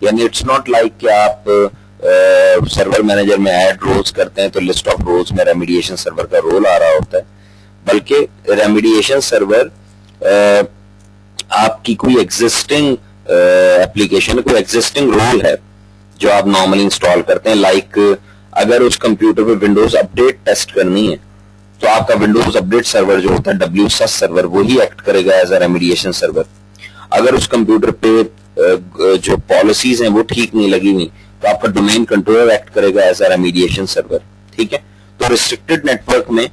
یعنی it's not like کہ آپ سرور مینیجر میں ایڈ رولز کرتے ہیں تو لسٹ آف رولز میں ریمیڈیشن سرور کا رول آ رہا ہوتا ہے, بلکہ ریمیڈیشن سرور آپ کی کوئی ایگزسٹنگ اپلیکیشن, کوئی ایگزسٹنگ رول ہے جو آپ نارملی انسٹال کرتے ہیں. لائک اگر اس کمپیوٹر پہ ونڈوز اپڈیٹ ٹیسٹ کرنی ہے تو آپ کا ونڈوز اپڈیٹ سرور جو ہوتا ہے WSUS سرور, وہی ایکٹ کرے گا ایز اے ریمیڈیشن سرور. اگر اس کمپیوٹر پہ جو پالیسیز ہیں وہ ٹھیک نہیں لگی ہوئی تو آپ کا ڈومین کنٹرولر ایکٹ کرے گا ایز اے ریمیڈیشن سرور. ٹھیک ہے, تو ریسٹرکٹڈ نیٹ ورک میں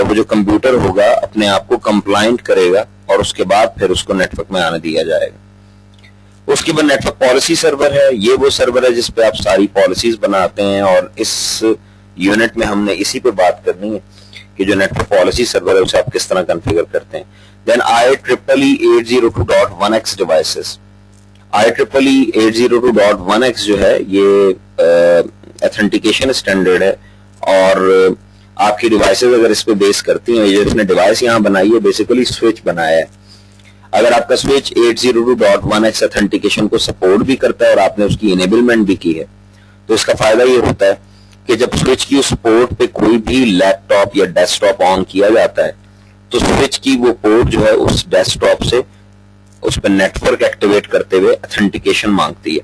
وہ جو کمپیوٹر ہوگا اپنے آپ کو کمپلائنٹ کرے گا اور اس کے بعد پھر اس کو نیٹ ورک میں آنے دیا جائے گا. اس کے بعد نیٹ ورک پالیسی سرور ہے. یہ وہ سرور ہے جس پہ آپ ساری پالیسیز بناتے ہیں, اور اس یونٹ میں ہم نے اسی پہ بات کرنی ہے کہ جو نیٹ ورک پالیسی سرور ہے اسے آپ کس طرح کنفیگر کرتے ہیں. دین IEEE 802.1x devices. IEEE 802.1x جو ہے یہ ایتھنٹیکیشن اسٹینڈرڈ ہے, اور آپ کی ڈیوائسز اگر اس پہ بیس کرتی ہیں, جو اس نے ڈیوائس یہاں بنائی ہے بیسیکلی سوئچ بنایا ہے. اگر آپ کا سوئچ 802.1x ایتھنٹیکیشن کو سپورٹ بھی کرتا ہے اور آپ نے اس کی انیبلمنٹ بھی کی ہے تو اس کا فائدہ یہ ہوتا ہے کہ جب سوئچ کی سپورٹ پہ کوئی بھی لیپ ٹاپ یا ڈیسک ٹاپ آن کیا جاتا ہے تو سوئچ کی وہ پورٹ جو ہے اس ڈیسک ٹاپ سے اس پہ نیٹ ورک ایکٹیویٹ کرتے ہوئے ایتھنٹیکیشن مانگتی ہے,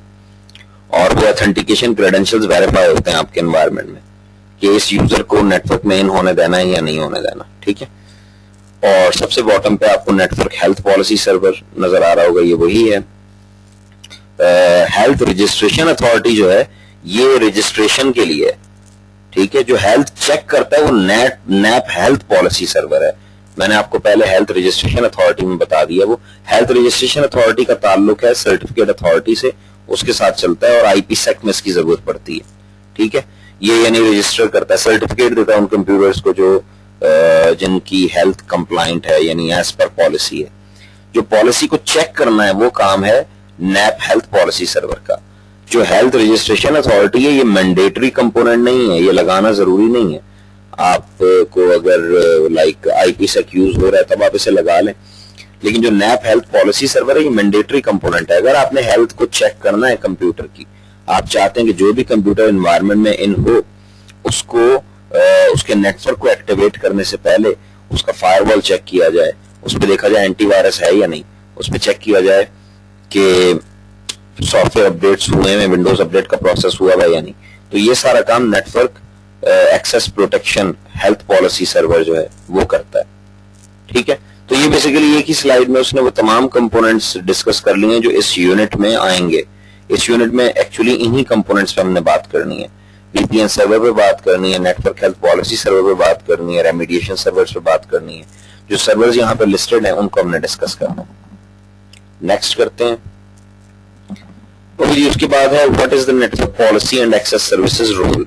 اور وہ ایتھنٹیکیشن کریڈینشلز ویریفائی ہوتے ہیں آپ کے انوائرمنٹ میں کہ اس یوزر کو نیٹ ورک میں ان ہونے دینا ہے یا نہیں ہونے دینا. ٹھیک ہے, اور سب سے باٹم پہ آپ کو نیٹ ورک ہیلتھ پالیسی سرور نظر آ رہا ہوگا, یہ وہی ہے. ہیلتھ رجسٹریشن اتھارٹی جو ہے یہ رجسٹریشن کے لیے, ٹھیک ہے, جو ہیلتھ چیک کرتا ہے وہ نیپ ہیلتھ پالیسی سرور ہے. میں نے آپ کو پہلے ہیلتھ رجسٹریشن اتھارٹی میں بتا دیا. وہ ہیلتھ رجسٹریشن اتھارٹی کا تعلق ہے سرٹیفکیٹ اتھارٹی سے, اس کے ساتھ چلتا ہے, اور IPsec میں اس کی ضرورت پڑتی ہے. ٹھیک ہے, یہ یعنی رجسٹر کرتا ہے, سرٹیفکیٹ دیتا ہے ان کمپیوٹرز کو جو جن کی ہیلتھ کمپلائنٹ ہے, یعنی ایز پر پالیسی ہے. جو پالیسی کو چیک کرنا ہے وہ کام ہے نیپ ہیلتھ پالیسی سرور کا. جو ہیلتھ رجسٹریشن اتھارٹی ہے یہ مینڈیٹری کمپوننٹ نہیں ہے, یہ لگانا ضروری نہیں ہے. آپ کو اگر لائک IPsec یوز ہو رہا ہے تب آپ اسے لگا لیں, لیکن جو نیپ ہیلتھ پالیسی سرور ہے یہ مینڈیٹری کمپوننٹ ہے. اگر آپ نے ہیلتھ کو چیک کرنا ہے کمپیوٹر کی, آپ چاہتے ہیں کہ جو بھی کمپیوٹر انوائرمنٹ میں ان ہو اس کو اس کے نیٹ ورک کو ایکٹیویٹ کرنے سے پہلے اس کا فائر وال چیک کیا جائے, اس پہ دیکھا جائے اینٹی وائرس ہے یا نہیں, اس پہ چیک کیا جائے کہ سافٹ ویئر اپڈیٹس ہوئے ہیں, ونڈوز اپڈیٹ کا پروسیس ہوا ہے یا نہیں. تو یہ سارا کام network access protection health policy server جو ہے وہ کرتا ہے. ٹھیک ہے, تو یہ بیسیکلی ایک ہی سلائیڈ میں اس نے وہ تمام کمپوننٹس ڈسکس کر لی ہیں جو اس یونٹ میں آئیں گے. اس یونٹ میں ایکچولی انہی کمپوننٹس پہ ہم نے بات کرنی ہے. VPN سرور پہ بات کرنی ہے, نیٹ ورک ہیلتھ پالیسی سرور پہ بات کرنی ہے, ریمیڈیشن سرورز پہ بات کرنی ہے. جو سرورز یہاں پہ لسٹڈ ہیں ان کو ہم نے ڈسکس کرنا ہے. نیکسٹ کرتے ہیں. اس کے بعد ہے what is the network policy and access services role.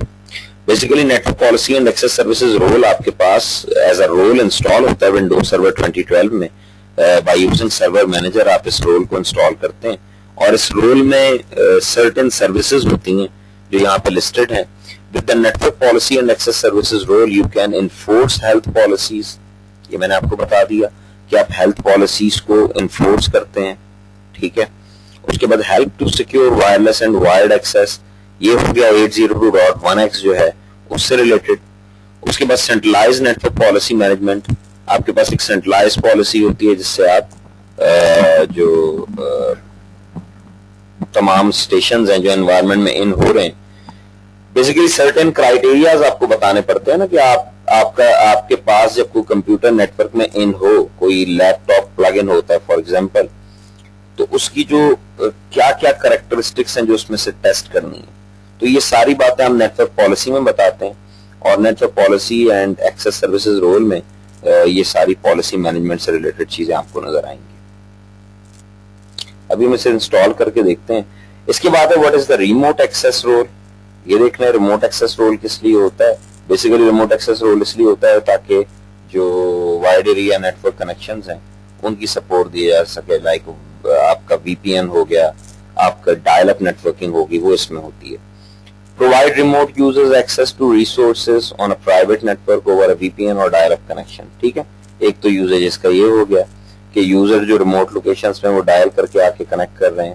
Basically network policy and access services role آپ کے پاس ایز اے رول انسٹال ہوتا ہے ونڈوز سرور 2012 میں. بائی یوزنگ سرور مینیجر آپ اس رول کو انسٹال کرتے ہیں, اور اس رول میں سرٹن سروسز ہوتی ہیں جو یہاں پہ لسٹڈ ہیں. With the network policy and access services role you can enforce health policies. یہ میں نے آپ کو بتا دیا کہ آپ ہیلتھ پالیسیز کو انفورس کرتے ہیں. ٹھیک ہے, اس کے بعد help to secure wireless and wired access, یہ ہو گیا 802.1x جو ہے اس سے ریلیٹڈ. اس کے بعد centralise network policy management, آپ کے پاس ایک سینٹرلائز پالیسی ہوتی ہے جس سے آپ جو تمام اسٹیشنز ہیں جو انوائرمنٹ میں ان ہو رہے ہیں بیسیکلی سرٹن کرائیٹیریاز آپ کو بتانے پڑتے ہیں نا, کہ آپ کے پاس جب کوئی کمپیوٹر نیٹ ورک میں ان ہو, کوئی لیپ ٹاپ پلگ ان ہوتا ہے فار ایگزامپل, تو اس کی جو کیا کیا کریکٹرسٹکس ہیں جو اس میں سے ٹیسٹ کرنی ہے. تو یہ ساری باتیں ہم نیٹ ورک پالیسی میں بتاتے ہیں, اور network policy and access services role میں یہ ساری پالیسی مینجمنٹ سے ریلیٹڈ چیزیں آپ کو نظر آئیں گی. ابھی ہم اسے انسٹال کر کے دیکھتے ہیں. اس کے بعد ہے what is the remote access role. یہ دیکھنا ہے ریموٹ ایکسیس رول کس لیے ہوتا ہے. بیسیکلی ریموٹ ایکسیس رول اس لیے ہوتا ہے تاکہ جو wide area network connections ہیں ان کی سپورٹ دی جا سکے. لائک آپ کا VPN ہو گیا, آپ کا ڈائل اپ نیٹ ورکنگ ہوگی, وہ اس میں ہوتی ہے. Provide remote users access to resources on a private network over a VPN اور ڈائل اپ کنیکشن. ٹھیک ہے, ایک تو یوزیج اس کا یہ ہو گیا کہ یوزر جو ریموٹ لوکیشنز میں وہ ڈائل کر کے آ کے کنیکٹ کر رہے ہیں.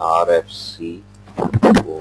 RFC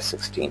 /16.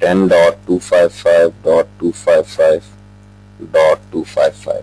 10.255.255.255.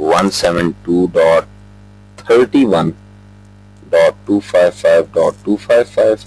172.31.255.255,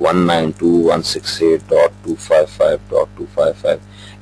192.168.255.255.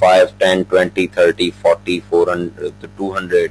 5, 10, 20, 30, 40, 400, 200,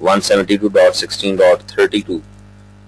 172.16.32,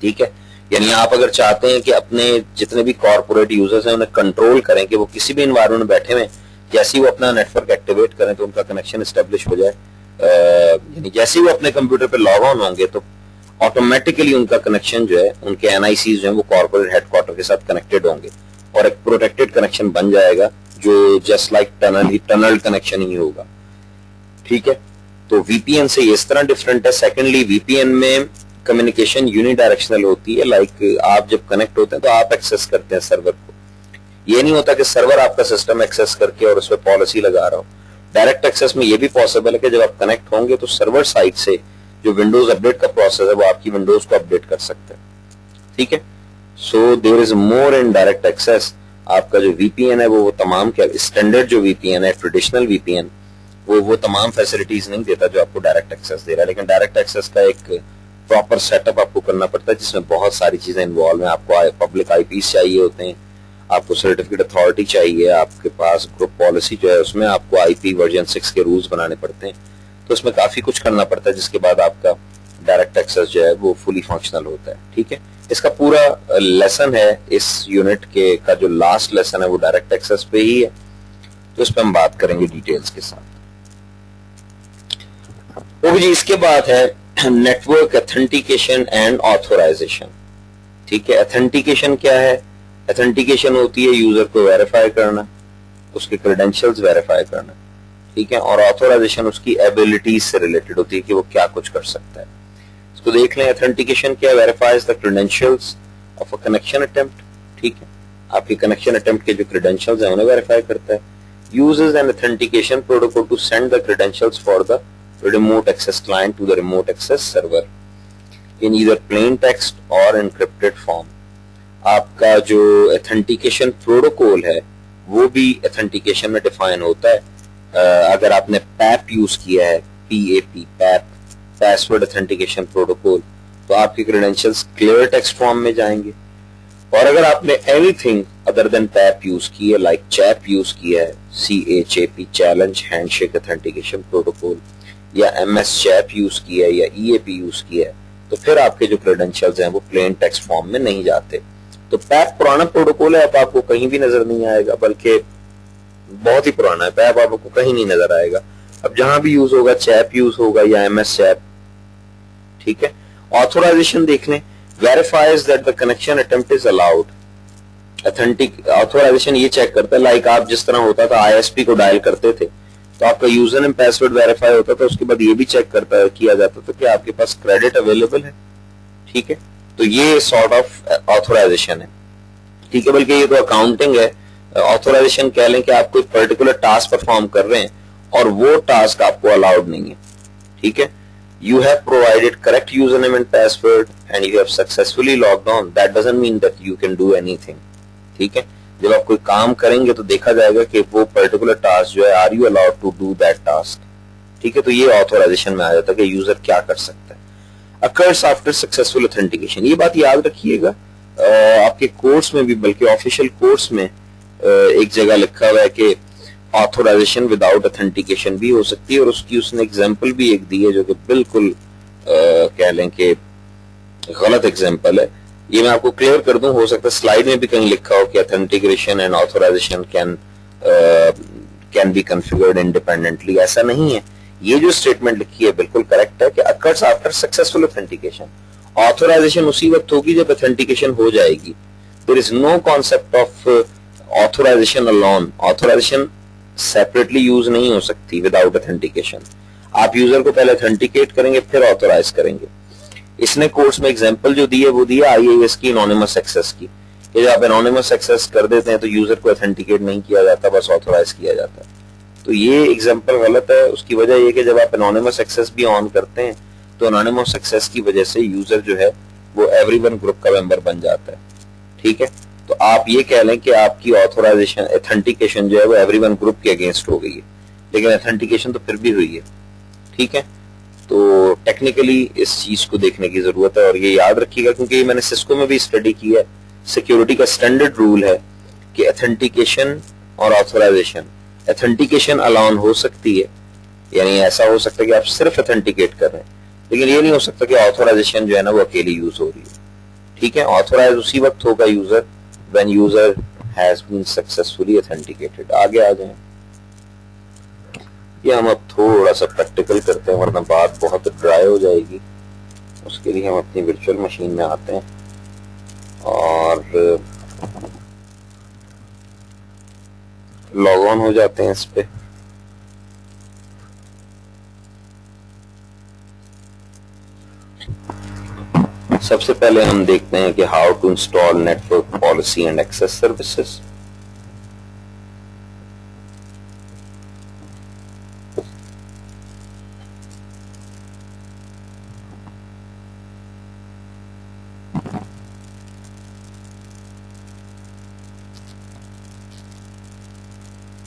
ٹھیک ہے. یعنی آپ اگر چاہتے ہیں کہ اپنے جتنے بھی کارپوریٹ یوزرز ہیں انہیں کنٹرول کریں کہ وہ کسی بھی انوائرمنٹ میں بیٹھے ہوئے جیسے ہی وہ اپنا نیٹ ورک ایکٹیویٹ کریں تو ان کا کنیکشن اسٹیبلش ہو جائے, یعنی جیسے ہی وہ اپنے کمپیوٹر پہ لاگ آن ہوں گے تو آٹومیٹیکلی ان کا کنیکشن جو ہے, ان کے این آئی سیز جو ہیں وہ کارپوریٹ ہیڈ کوارٹر کے ساتھ کنیکٹڈ ہوں گے اور ایک پروٹیکٹڈ کنیکشن بن جائے گا جو جسٹ لائک ٹنل کنیکشن ہی ہوگا. ٹھیک ہے, تو وی پی این سے اس طرح ڈفرنٹ ہے. سیکنڈلی وی پی این میں کمیونیکیشن یونی ڈائریکشنل ہوتی ہے, لائک آپ جب کنیکٹ ہوتے ہیں تو آپ ایکسس کرتے ہیں سرور کو, یہ نہیں ہوتا کہ سرور آپ کا سسٹم ایکسس کر کے اور اس پہ پالیسی لگا رہا ہو. ڈائریکٹ ایکسس میں یہ بھی پاسبل ہے کہ جب آپ کنیکٹ ہوں گے تو سرور سائٹ سے جو ونڈوز اپڈیٹ کا پروسیس ہے وہ آپ کی ونڈوز کو اپڈیٹ کر سکتے ہیں. ٹھیک ہے, سو دیر از مور ان ڈائریکٹ ایکسس. آپ کا جو وی پی این ہے وہ تمام کیا اسٹینڈرڈ جو وی پی این ہے, ٹریڈیشنل وی پی این, وہ تمام فیسلٹیز نہیں دیتا جو آپ کو ڈائریکٹ ایکسس دے رہا ہے. لیکن ڈائریکٹ ایکسس کا ایک پراپر سیٹ اپ آپ کو کرنا پڑتا ہے جس میں بہت ساری چیزیں انوالو ہیں. آپ کو پبلک آئی پیز چاہیے ہوتے ہیں, آپ کو سرٹیفکیٹ اتھارٹی چاہیے, آپ کے پاس گروپ پالیسی جو ہے اس میں آپ کو آئی پی ورژن 6 کے رولز بنانے پڑتے ہیں. تو اس میں کافی کچھ کرنا پڑتا ہے جس کے بعد آپ کا ڈائریکٹ ایکسس جو ہے وہ فلی فنکشنل ہوتا ہے. ٹھیک ہے, اس کا پورا لیسن ہے اس یونٹ کے کا جو لاسٹ لیسن ہے وہ ڈائریکٹ ایکسس پہ ہی ہے, تو اس پہ ہم بات کریں گے ڈیٹیلز کے ساتھ. جی اس کے بعد ہے نیٹورک ایتھنٹیکیشن اینڈ آتھورائزیشن. ٹھیک ہے, ایتھنٹیکیشن کیا ہے؟ ایتھنٹیکیشن ہوتی ہے یوزر کو ویریفائی کرنا, اس کے کریڈینشیلز ویریفائی کرنا. ٹھیک ہے, اور آتھورائزیشن اس کی ایبلٹیز سے ریلیٹڈ ہوتی ہے کہ وہ کیا کچھ کر سکتا ہے. اس کو دیکھ لیں. ایتھنٹیکیشن کیا؟ Verifies the credentials of a connection attempt. ٹھیک ہے, آپ کی کنیکشن اٹمپٹ کے جو کریڈینشیلز ہیں انہیں ویریفائی کرتا ہے. Uses an authentication protocol to send the credentials for the remote access client to the remote access server in either plain text or encrypted form. آپ کا جو ایتھنٹیکیشن پروٹوکول ہے وہ بھی ایتھنٹیکیشن میں ڈیفائن ہوتا ہے. اگر آپ نے پیپ یوز کیا ہے, پی اے پی, پیپ پاسورڈ ایتھنٹیکیشن پروٹوکول, تو آپ کی کریڈینشیلز کلیئر ٹیکسٹ فارم میں جائیں گے. اور اگر آپ نے اینی تھنگ ادر دین پیپ یوز کی ہے, لائک چیپ یوز کیا ہے, CHAP challenge hand shake authentication protocol, یا ایم ایس چیپ یوز کیا ہے یا ای اے پی یوز کیا ہے, تو پھر آپ کے جو کریڈینشیلز ہیں وہ پلین ٹیکسٹ فارم میں نہیں جاتے. تو پیپ پرانا پروٹوکول ہے, اب آپ کو کہیں بھی نظر نہیں آئے گا, بلکہ بہت ہی پرانا ہے. پیپ آپ کو کہیں نہیں نظر آئے گا. اب جہاں بھی یوز ہوگا چیپ یوز ہوگا یا ایم ایس چیپ. ٹھیک ہے, آتھورائزیشن دیکھ لیں. Verifies that the connection attempt is allowed. Authorisation یہ چیک کرتا ہے, لائک آپ جس طرح ہوتا تھا آئی ایس پی کو ڈائل کرتے تھے تو آپ کا یوزر نیم پاسورڈ ویریفائی ہوتا تھا, اس کے بعد یہ بھی چیک کیا جاتا تھا کہ آپ کے پاس کریڈٹ اویلیبل ہے. ٹھیک ہے, تو یہ سارٹ آف آتھورائزیشن ہے. ٹھیک ہے, بلکہ یہ تو اکاؤنٹنگ ہے. آتھورائزیشن کہہ لیں کہ آپ کوئی پرٹیکولر ٹاسک پرفارم کر رہے ہیں اور وہ ٹاسک آپ کو الاؤڈ نہیں ہے. ٹھیک ہے, you have provided correct user name and password and you have successfully logged on, that doesn't mean that you can do any thing. ٹھیک ہے, جب آپ کوئی کام کریں گے تو دیکھا جائے گا کہ وہ پرٹیکولر ٹاسک جو ہے are you allowed to do that task. ٹھیک ہے, تو یہ آتھورائزیشن میں آ جاتا ہے کہ یوزر کیا کر سکتا ہے. اکرز آفٹر سکسیسفل ایتھنٹیکیشن, یہ بات یاد رکھیے گا آپ کے کورس میں بھی, بلکہ آفیشیل کورس میں ایک جگہ لکھا ہوا ہے کہ آتھورائزیشن وداؤٹ ایتھنٹیکیشن بھی ہو سکتی ہے, اور اس نے ایگزامپل بھی ایک دی ہے جو کہ بالکل کہہ لیں کہ غلط ایگزامپل ہے. یہ میں آپ کو کلیئر کر دوں, ہو سکتا ہے سلائیڈ میں بھی کہیں لکھا ہو کہ authentication and authorization can be configured independently. ایسا نہیں ہے. یہ جو اسٹیٹمنٹ لکھی ہے بالکل کریکٹ ہے کہ occurs after successful authentication. Authorization اسی وقت ہوگی جب ایتھنٹیکیشن ہو جائے گی. There is no concept of authorization alone. Authorization separately use نہیں ہو سکتی وداؤٹ ایتھنٹیکیشن. آپ یوزر کو پہلے ایتھنٹیکیٹ کریں گے پھر آتھورائز کریں گے. اس نے کورس میں ایگزامپل جو دی ہے وہ دی ہے آئی اے ایس کی انونیمس ایکسس کی, کہ جب آپ انونیمس ایکسس کر دیتے ہیں تو یوزر کو ایتھنٹیکیٹ نہیں کیا جاتا, بس آتھورائز کیا جاتا ہے. تو یہ ایگزامپل غلط ہے. اس کی وجہ یہ کہ جب آپ انونیمس ایکسس بھی آن کرتے ہیں تو انونیمس ایکسس کی وجہ سے یوزر جو ہے وہ ایوری ون گروپ کا ممبر بن جاتا ہے. ٹھیک ہے, تو آپ یہ کہہ لیں کہ آپ کی آتھورائزیشن ایتھنٹیکیشن جو ہے وہ ایوری ون گروپ کے اگینسٹ ہو گئی ہے, لیکن ایتھنٹیکیشن تو پھر بھی ہوئی ہے. ٹھیک ہے, تو ٹیکنیکلی اس چیز کو دیکھنے کی ضرورت ہے, اور یہ یاد رکھیے گا کیونکہ یہ میں نے سسکو میں بھی اسٹڈی کی ہے. سیکیورٹی کا اسٹینڈرڈ رول ہے کہ ایتھنٹیکیشن اور آتھورائزیشن, ایتھنٹیکیشن الاؤن ہو سکتی ہے, یعنی ایسا ہو سکتا ہے کہ آپ صرف ایتھنٹیکیٹ کر رہے ہیں, لیکن یہ نہیں ہو سکتا کہ آتھورائزیشن جو ہے نا وہ اکیلی یوز ہو رہی ہے. ٹھیک ہے. آتھورائز اسی وقت ہوگا user when user has been successfully authenticated. آگے آ جائیں. یہ ہم اب تھوڑا سا پریکٹیکل کرتے ہیں ورنہ بات بہت ڈرائی ہو جائے گی. اس کے لیے ہم اپنی ورچوئل مشین میں آتے ہیں اور لاگ آن ہو جاتے ہیں اس پہ. سب سے پہلے ہم دیکھتے ہیں کہ how to install network policy and access services.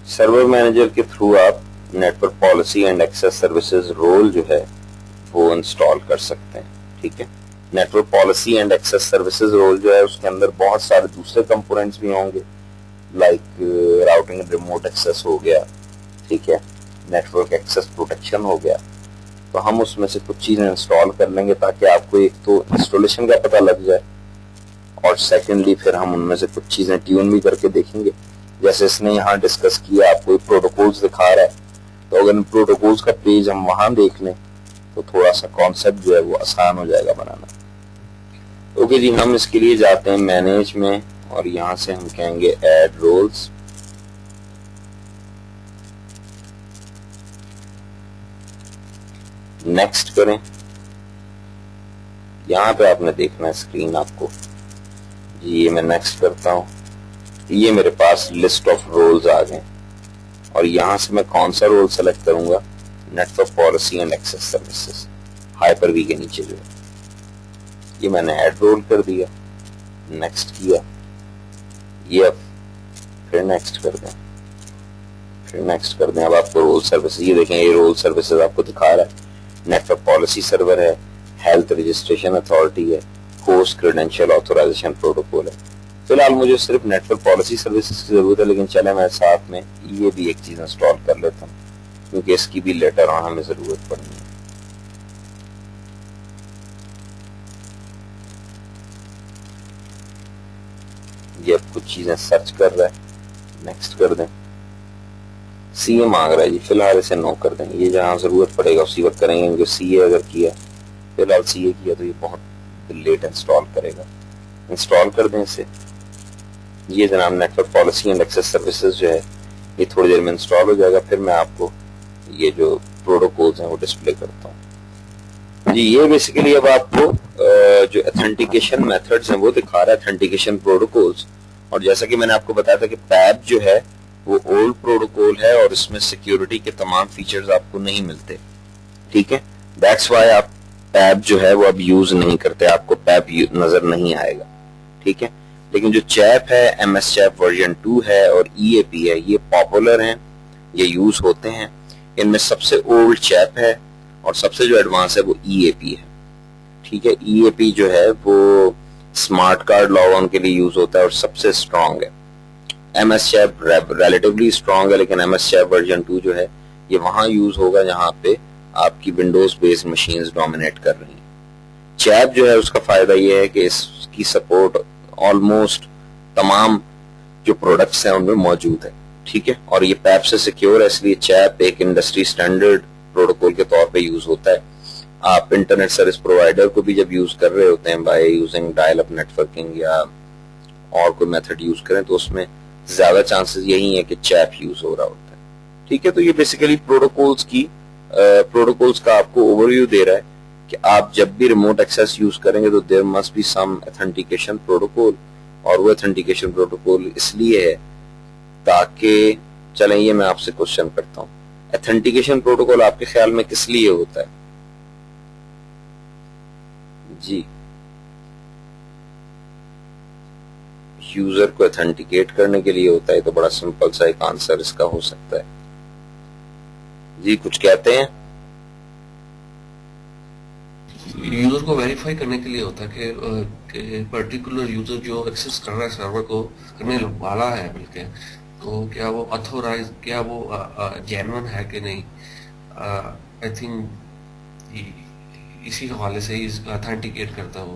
Server manager کے تھرو آپ network policy and access services role جو ہے وہ انسٹال کر سکتے ہیں. ٹھیک ہے. Network policy and access services role جو ہے اس کے اندر بہت سارے دوسرے کمپوننٹس بھی ہوں گے like routing and remote access ہو گیا. ٹھیک ہے. نیٹورک ایکسیس پروٹیکشن ہو گیا. تو ہم اس میں سے کچھ چیزیں انسٹال کر لیں گے تاکہ آپ کو ایک تو انسٹالیشن کا پتہ لگ جائے اور سیکنڈلی پھر ہم ان میں سے کچھ چیزیں ٹیون بھی کر کے دیکھیں گے. جیسے اس نے یہاں ڈسکس کیا آپ کو پروٹوکولز دکھا رہا ہے تو اگر پروٹوکولز کا پیج ہم وہاں دیکھ لیں تو تھوڑا سا کانسیپٹ جو ہے وہ آسان ہو جائے گا بنانا. اوکے جی. ہم اس کے لیے جاتے ہیں مینیج میں اور یہاں سے ہم کہیں گے ایڈ رولز. نیکسٹ کریں. یہاں پہ آپ نے دیکھنا ہے اسکرین آپ کو. جی یہ میں نیکسٹ کرتا ہوں. یہ میرے پاس لسٹ آف رولز آ گئے اور یہاں سے میں کون سا رول سلیکٹ کروں گا؟ Network policy and access services. Hyper V کے نیچے جو ہے یہ میں نے ایڈ رول کر دیا. نیکسٹ کیا. یہ اب پھر نیکسٹ کر دیں. پھر نیکسٹ کر دیں. اب آپ کو رول سروسز یہ دیکھیں یہ رول سروسز آپ کو دکھا رہا ہے. نیٹورک پالیسی سرور ہے. ہیلتھ رجسٹریشن اتھارٹی ہے. ہوسٹ کریڈینشیل آتھورائزیشن پروٹوکول ہے. فی الحال مجھے صرف نیٹورک پالیسی سروسز کی ضرورت ہے لیکن چلے میں ساتھ میں یہ بھی ایک چیز انسٹال کر لیتا ہوں کیونکہ اس کی بھی لیٹر آن ہمیں ضرورت پڑنی ہے. یہ اب کچھ چیزیں سرچ کر رہا ہے. نیکسٹ کر دیں. سی اے مانگ رہا ہے جی. فی الحال اسے نو کر دیں. یہ جہاں ضرورت پڑے گا اسی وقت کریں گے کیونکہ سی اے اگر کیا فی الحال سی اے کیا تو یہ بہت لیٹ انسٹال کرے گا. انسٹال کر دیں اسے. یہ جناب network policy and access services جو ہے یہ تھوڑی دیر میں انسٹال ہو جائے گا. پھر میں آپ کو یہ جو پروٹوکولز ہیں وہ ڈسپلے کرتا ہوں. جی یہ بیسیکلی اب آپ کو جو اتھینٹیکیشن میتھڈز ہیں وہ دکھا رہا ہے. Authentication protocols. اور جیسا کہ میں نے آپ کو بتایا تھا کہ پیب جو ہے وہ اولڈ پروٹوکول ہے اور اس میں سیکیورٹی کے تمام فیچرز آپ کو نہیں ملتے. ٹھیک ہے. دیٹس وائی آپ پیب جو ہے وہ اب یوز نہیں کرتے. آپ کو پیب نظر نہیں آئے گا. ٹھیک ہے. لیکن جو چیپ ہے ایم ایس چیپ ورژن 2 ہے اور ای اے پی ہے یہ پاپولر ہیں. یہ یوز ہوتے ہیں. ان میں سب سے اولڈ چیپ ہے اور سب سے جو ایڈوانس ہے وہ ای اے پی ہے. ٹھیک ہے. ای اے پی جو ہے وہ اسمارٹ کارڈ لاگ آن کے لیے یوز ہوتا ہے اور سب سے اسٹرانگ ہے. M S CHAP relatively strong ہے لیکن ایم ایس چیپ ورژن 2 جو ہے یہ وہاں یوز ہوگا جہاں پہ آپ کی ونڈوز بیسڈ مشینز ڈومینیٹ کر رہی ہیں. چیپ جو ہے اس کا فائدہ یہ ہے کہ اس کی سپورٹ آلموسٹ تمام جو پروڈکٹس ہیں ان میں موجود ہے. ٹھیک ہے. اور یہ پیپ سے سیکیور ہے اس لیے چیپ ایک انڈسٹری سٹینڈرڈ پروٹوکول کے طور پہ یوز ہوتا ہے. آپ انٹرنیٹ سروس پرووائڈر کو بھی جب یوز کر رہے ہوتے ہیں by using dial up networking یا اور کوئی میتھڈ یوز کریں تو اس میں زیادہ چانسز یہی ہیں کہ چیپ یوز ہو رہا ہوتا ہے. ٹھیک ہے. تو یہ بیسیکلی پروٹوکولز کا آپ کو اوور ویو دے رہا ہے کہ آپ جب بھی ریموٹ ایکسیس یوز کریں گے تو there must be some authentication protocol. اور وہ اتھینٹیکیشن پروٹوکول اس لیے ہے تاکہ چلیں یہ میں آپ سے کوشچن کرتا ہوں اتھینٹیکیشن پروٹوکول آپ کے خیال میں کس لیے ہوتا ہے؟ جی یوزر کو اتھینٹیکیٹ کرنے کے لیے ہوتا ہے. تو بڑا سمپل سا ایک آنسر اس کا ہو سکتا ہے. جی کچھ کہتے ہیں؟ یوزر کو ویریفائی کرنے کے لیے ہوتا ہے کہ پرٹیکولر یوزر جو ایکسس کر رہا ہے سرور کو کرنے والا ہے بلکہ تو کیا وہ اتھورائز کیا وہ جینون ہے کہ نہیں. آئی تھنک اسی حوالے سے ہی اتھینٹیکیٹ کرتا ہے وہ.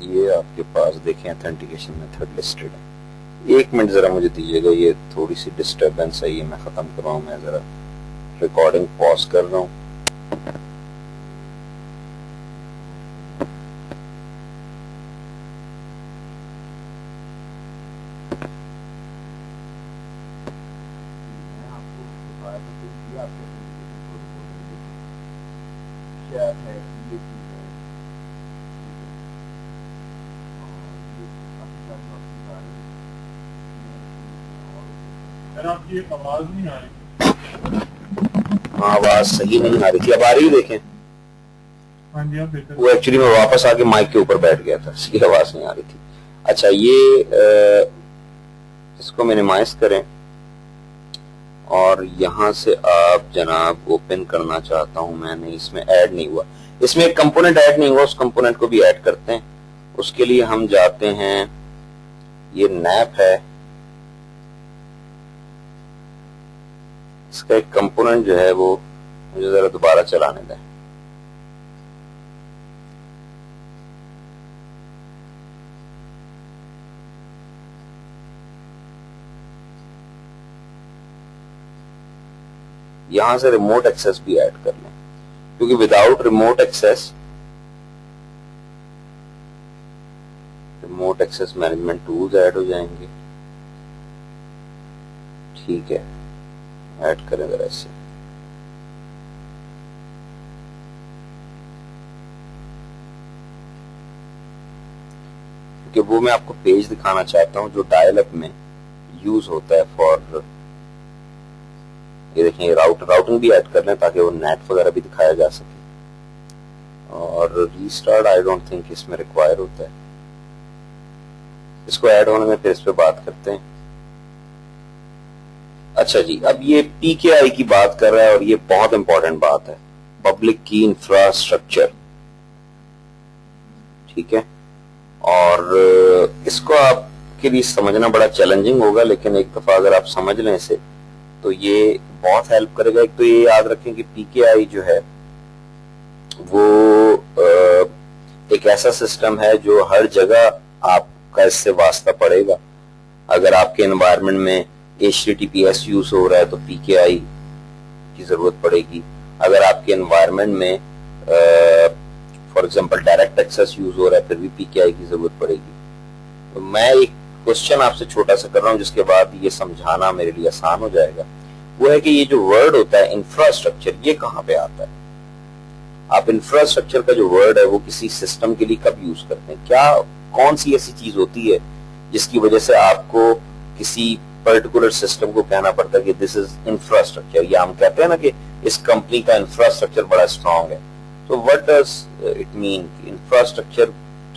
یہ آپ کے پاس دیکھیں اتھینٹیکیشن میتھڈ لسٹڈ ہے. 1 منٹ ذرا مجھے دیجیے گا, یہ تھوڑی سی ڈسٹربنس ہے, یہ میں ختم کر رہا ہوں. میں ذرا ریکارڈنگ پاز کر رہا ہوں. سر آپ کی ایک آواز نہیں آ رہی. ہاں آواز صحیح نہیں آ رہی تھی, اب آ رہی ہے دیکھیں. ہاں جی آپ بہتر. وہ ایکچولی میں واپس آ کے مائک کے اوپر بیٹھ گیا تھا, اس کی آواز نہیں آ رہی تھی. اچھا یہ اس کو مینیمائز کریں اور یہاں سے آپ جناب اوپن کرنا چاہتا ہوں میں نے, اس میں ایڈ نہیں ہوا, اس میں ایک کمپوننٹ ایڈ نہیں ہوا, اس کمپوننٹ کو بھی ایڈ کرتے ہیں. اس کے لیے ہم جاتے ہیں, یہ نیپ ہے, اس کا ایک کمپوننٹ جو ہے وہ مجھے ذرا دوبارہ چلانے دیں. یہاں سے ریموٹ ایکسس بھی ایڈ کر لیں, کیونکہ without remote access management tools add ہو جائیں گے. ٹھیک ہے, ایڈ کریں ذرا ایسے. کیونکہ وہ میں آپ کو پیج دکھانا چاہتا ہوں جو ڈائل اپ میں یوز ہوتا ہے فار, یہ دیکھیں یہ راؤٹنگ بھی ایڈ کر لیں تاکہ وہ نیٹ وغیرہ بھی دکھایا جا سکے. اور ریسٹارٹ آئی ڈونٹ تھنک اس میں ریکوائر ہوتا ہے, اس کو ایڈ ہونے میں پھر اس پہ بات کرتے ہیں. اچھا جی, اب یہ پی کے آئی کی بات کر رہا ہے اور یہ بہت امپورٹنٹ بات ہے, پبلک کی انفراسٹرکچر. ٹھیک ہے, اور اس کو آپ کے لیے سمجھنا بڑا چیلنجنگ ہوگا, لیکن ایک دفعہ اگر آپ سمجھ لیں اسے تو یہ بہت ہیلپ کرے گا. ایک تو یہ یاد رکھیں کہ پی کے آئی جو ہے وہ ایک ایسا سسٹم ہے جو ہر جگہ آپ کا اس سے واسطہ پڑے گا. اگر آپ کے انوائرمنٹ میں HTTPS یوز ہو رہا ہے تو پی کے آئی کی ضرورت پڑے گی. اگر آپ کے انوائرمنٹ میں for example direct access use ہو رہا ہے پھر بھی پی کے آئی کی ضرورت پڑے گی. تو میں ایک کوشچن آپ سے چھوٹا سا کر رہا ہوں جس کے بعد یہ سمجھانا میرے لیے آسان ہو جائے گا. وہ ہے کہ یہ جو ورڈ ہوتا ہے انفراسٹرکچر, یہ کہاں پہ آتا ہے؟ آپ انفراسٹرکچر کا جو ورڈ ہے وہ کسی سسٹم کے لیے کب یوز کرتے ہیں؟ کیا کون سی ایسی چیز ہوتی ہے جس کی وجہ سے آپ کو کسی پرٹیکولر سسٹم کو کہنا پڑتا ہے کہ دس از انفراسٹرکچر, یا ہم کہتے ہیں نا کہ اس کمپنی کا انفراسٹرکچر بڑا اسٹرانگ ہے. تو what does it mean, infrastructure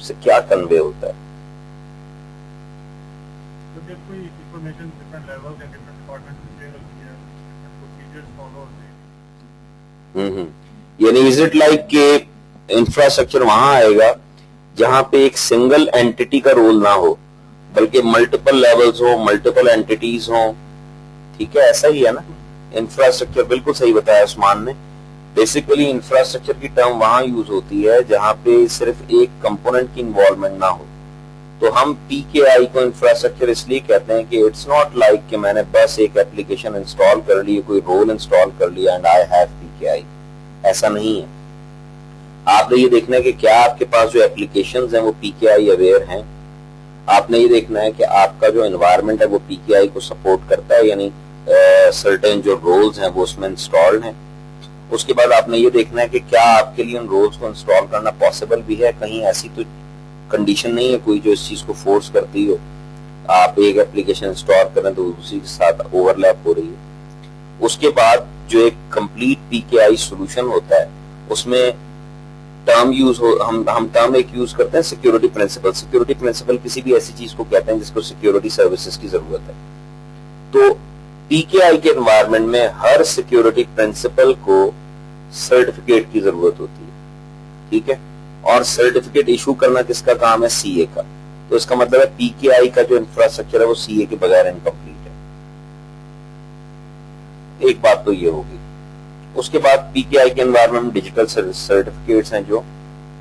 سے کیا کنوے ہوتا ہے؟ جب کوئی انفارمیشن ڈفرنٹ لیول کے ڈفرنٹ ڈپارٹمنٹ میں شیئر ہوتی ہے, پروسیجرز فالو ہوتے ہیں. یعنی از اٹ لائک کہ انفراسٹرکچر وہاں آئے گا جہاں پہ ایک سنگل اینٹی کا رول نہ ہو بلکہ ملٹیپل لیولز ہو, ملٹیپل اینٹیز ہوں. ٹھیک ہے, ایسا ہی ہے نا انفراسٹرکچر. بالکل صحیح بتایا عثمان نے. بیسیکلی انفراسٹرکچر کی ٹرم وہاں یوز ہوتی ہے جہاں پہ صرف ایک کمپوننٹ کی انوالومنٹ نہ ہو. تو ہم پی کے آئی کو انفراسٹرکچر اس لیے کہتے ہیں کہ اٹس ناٹ لائک کہ میں نے بس ایک اپلیکیشن انسٹال کر لی, کوئی رول انسٹال کر لیا اینڈ آئی ہیو پی کے آئی. ایسا نہیں ہے. آپ نے یہ دیکھنا ہے کہ کیا آپ کے پاس جو اپلیکیشنز ہیں وہ پی کے آئی اویئر ہیں. آپ نے یہ دیکھنا ہے کہ آپ کا جو انوائرمنٹ ہے وہ پی کے آئی کو سپورٹ کرتا ہے, یعنی سرٹن جو رولز ہیں وہ اس میں انسٹالڈ ہیں. اس کے بعد آپ نے یہ دیکھنا ہے کہ کیا آپ کے لیے ان رولز کو انسٹال کرنا پاسبل بھی ہے. کہیں ایسی تو کنڈیشن نہیں ہے کوئی جو اس چیز کو فورس کرتی ہو. آپ ایک اپلیکیشن انسٹال کریں تو اسی کے ساتھ اوور لیپ ہو رہی ہے. اس کے بعد جو ایک کمپلیٹ پی کے آئی سولوشن ہوتا ہے اس میں ٹرم یوز ہو, ہم ٹرم ایک یوز کرتے ہیں سیکورٹی پرنسپل. سیکورٹی پرنسپل کسی بھی ایسی چیز کو کہتے ہیں جس کو سیکورٹی سروسز کی ضرورت ہے. تو پی کے آئی کے انوائرمنٹ میں ہر سیکورٹی پرنسپل کو سرٹیفکیٹ کی ضرورت ہوتی ہے. ٹھیک ہے, اور سرٹیفکیٹ ایشو کرنا کس کا کام ہے؟ سی اے کا. تو اس کا مطلب ہے پی کے آئی کا جو انفراسٹرکچر ہے وہ سی اے کے بغیر انکمپلیٹ ہے. ایک بات تو یہ ہوگی. اس کے بعد پی کے آئی کے انوائرمنٹ میں ڈیجیٹل سرٹیفکیٹس ہیں جو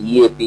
EAP,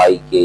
IKE.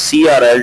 CRL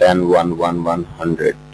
10.1.1.100,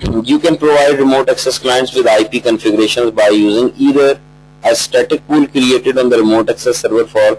you can provide remote access clients with IP configurations by using either a static pool created on the remote access server for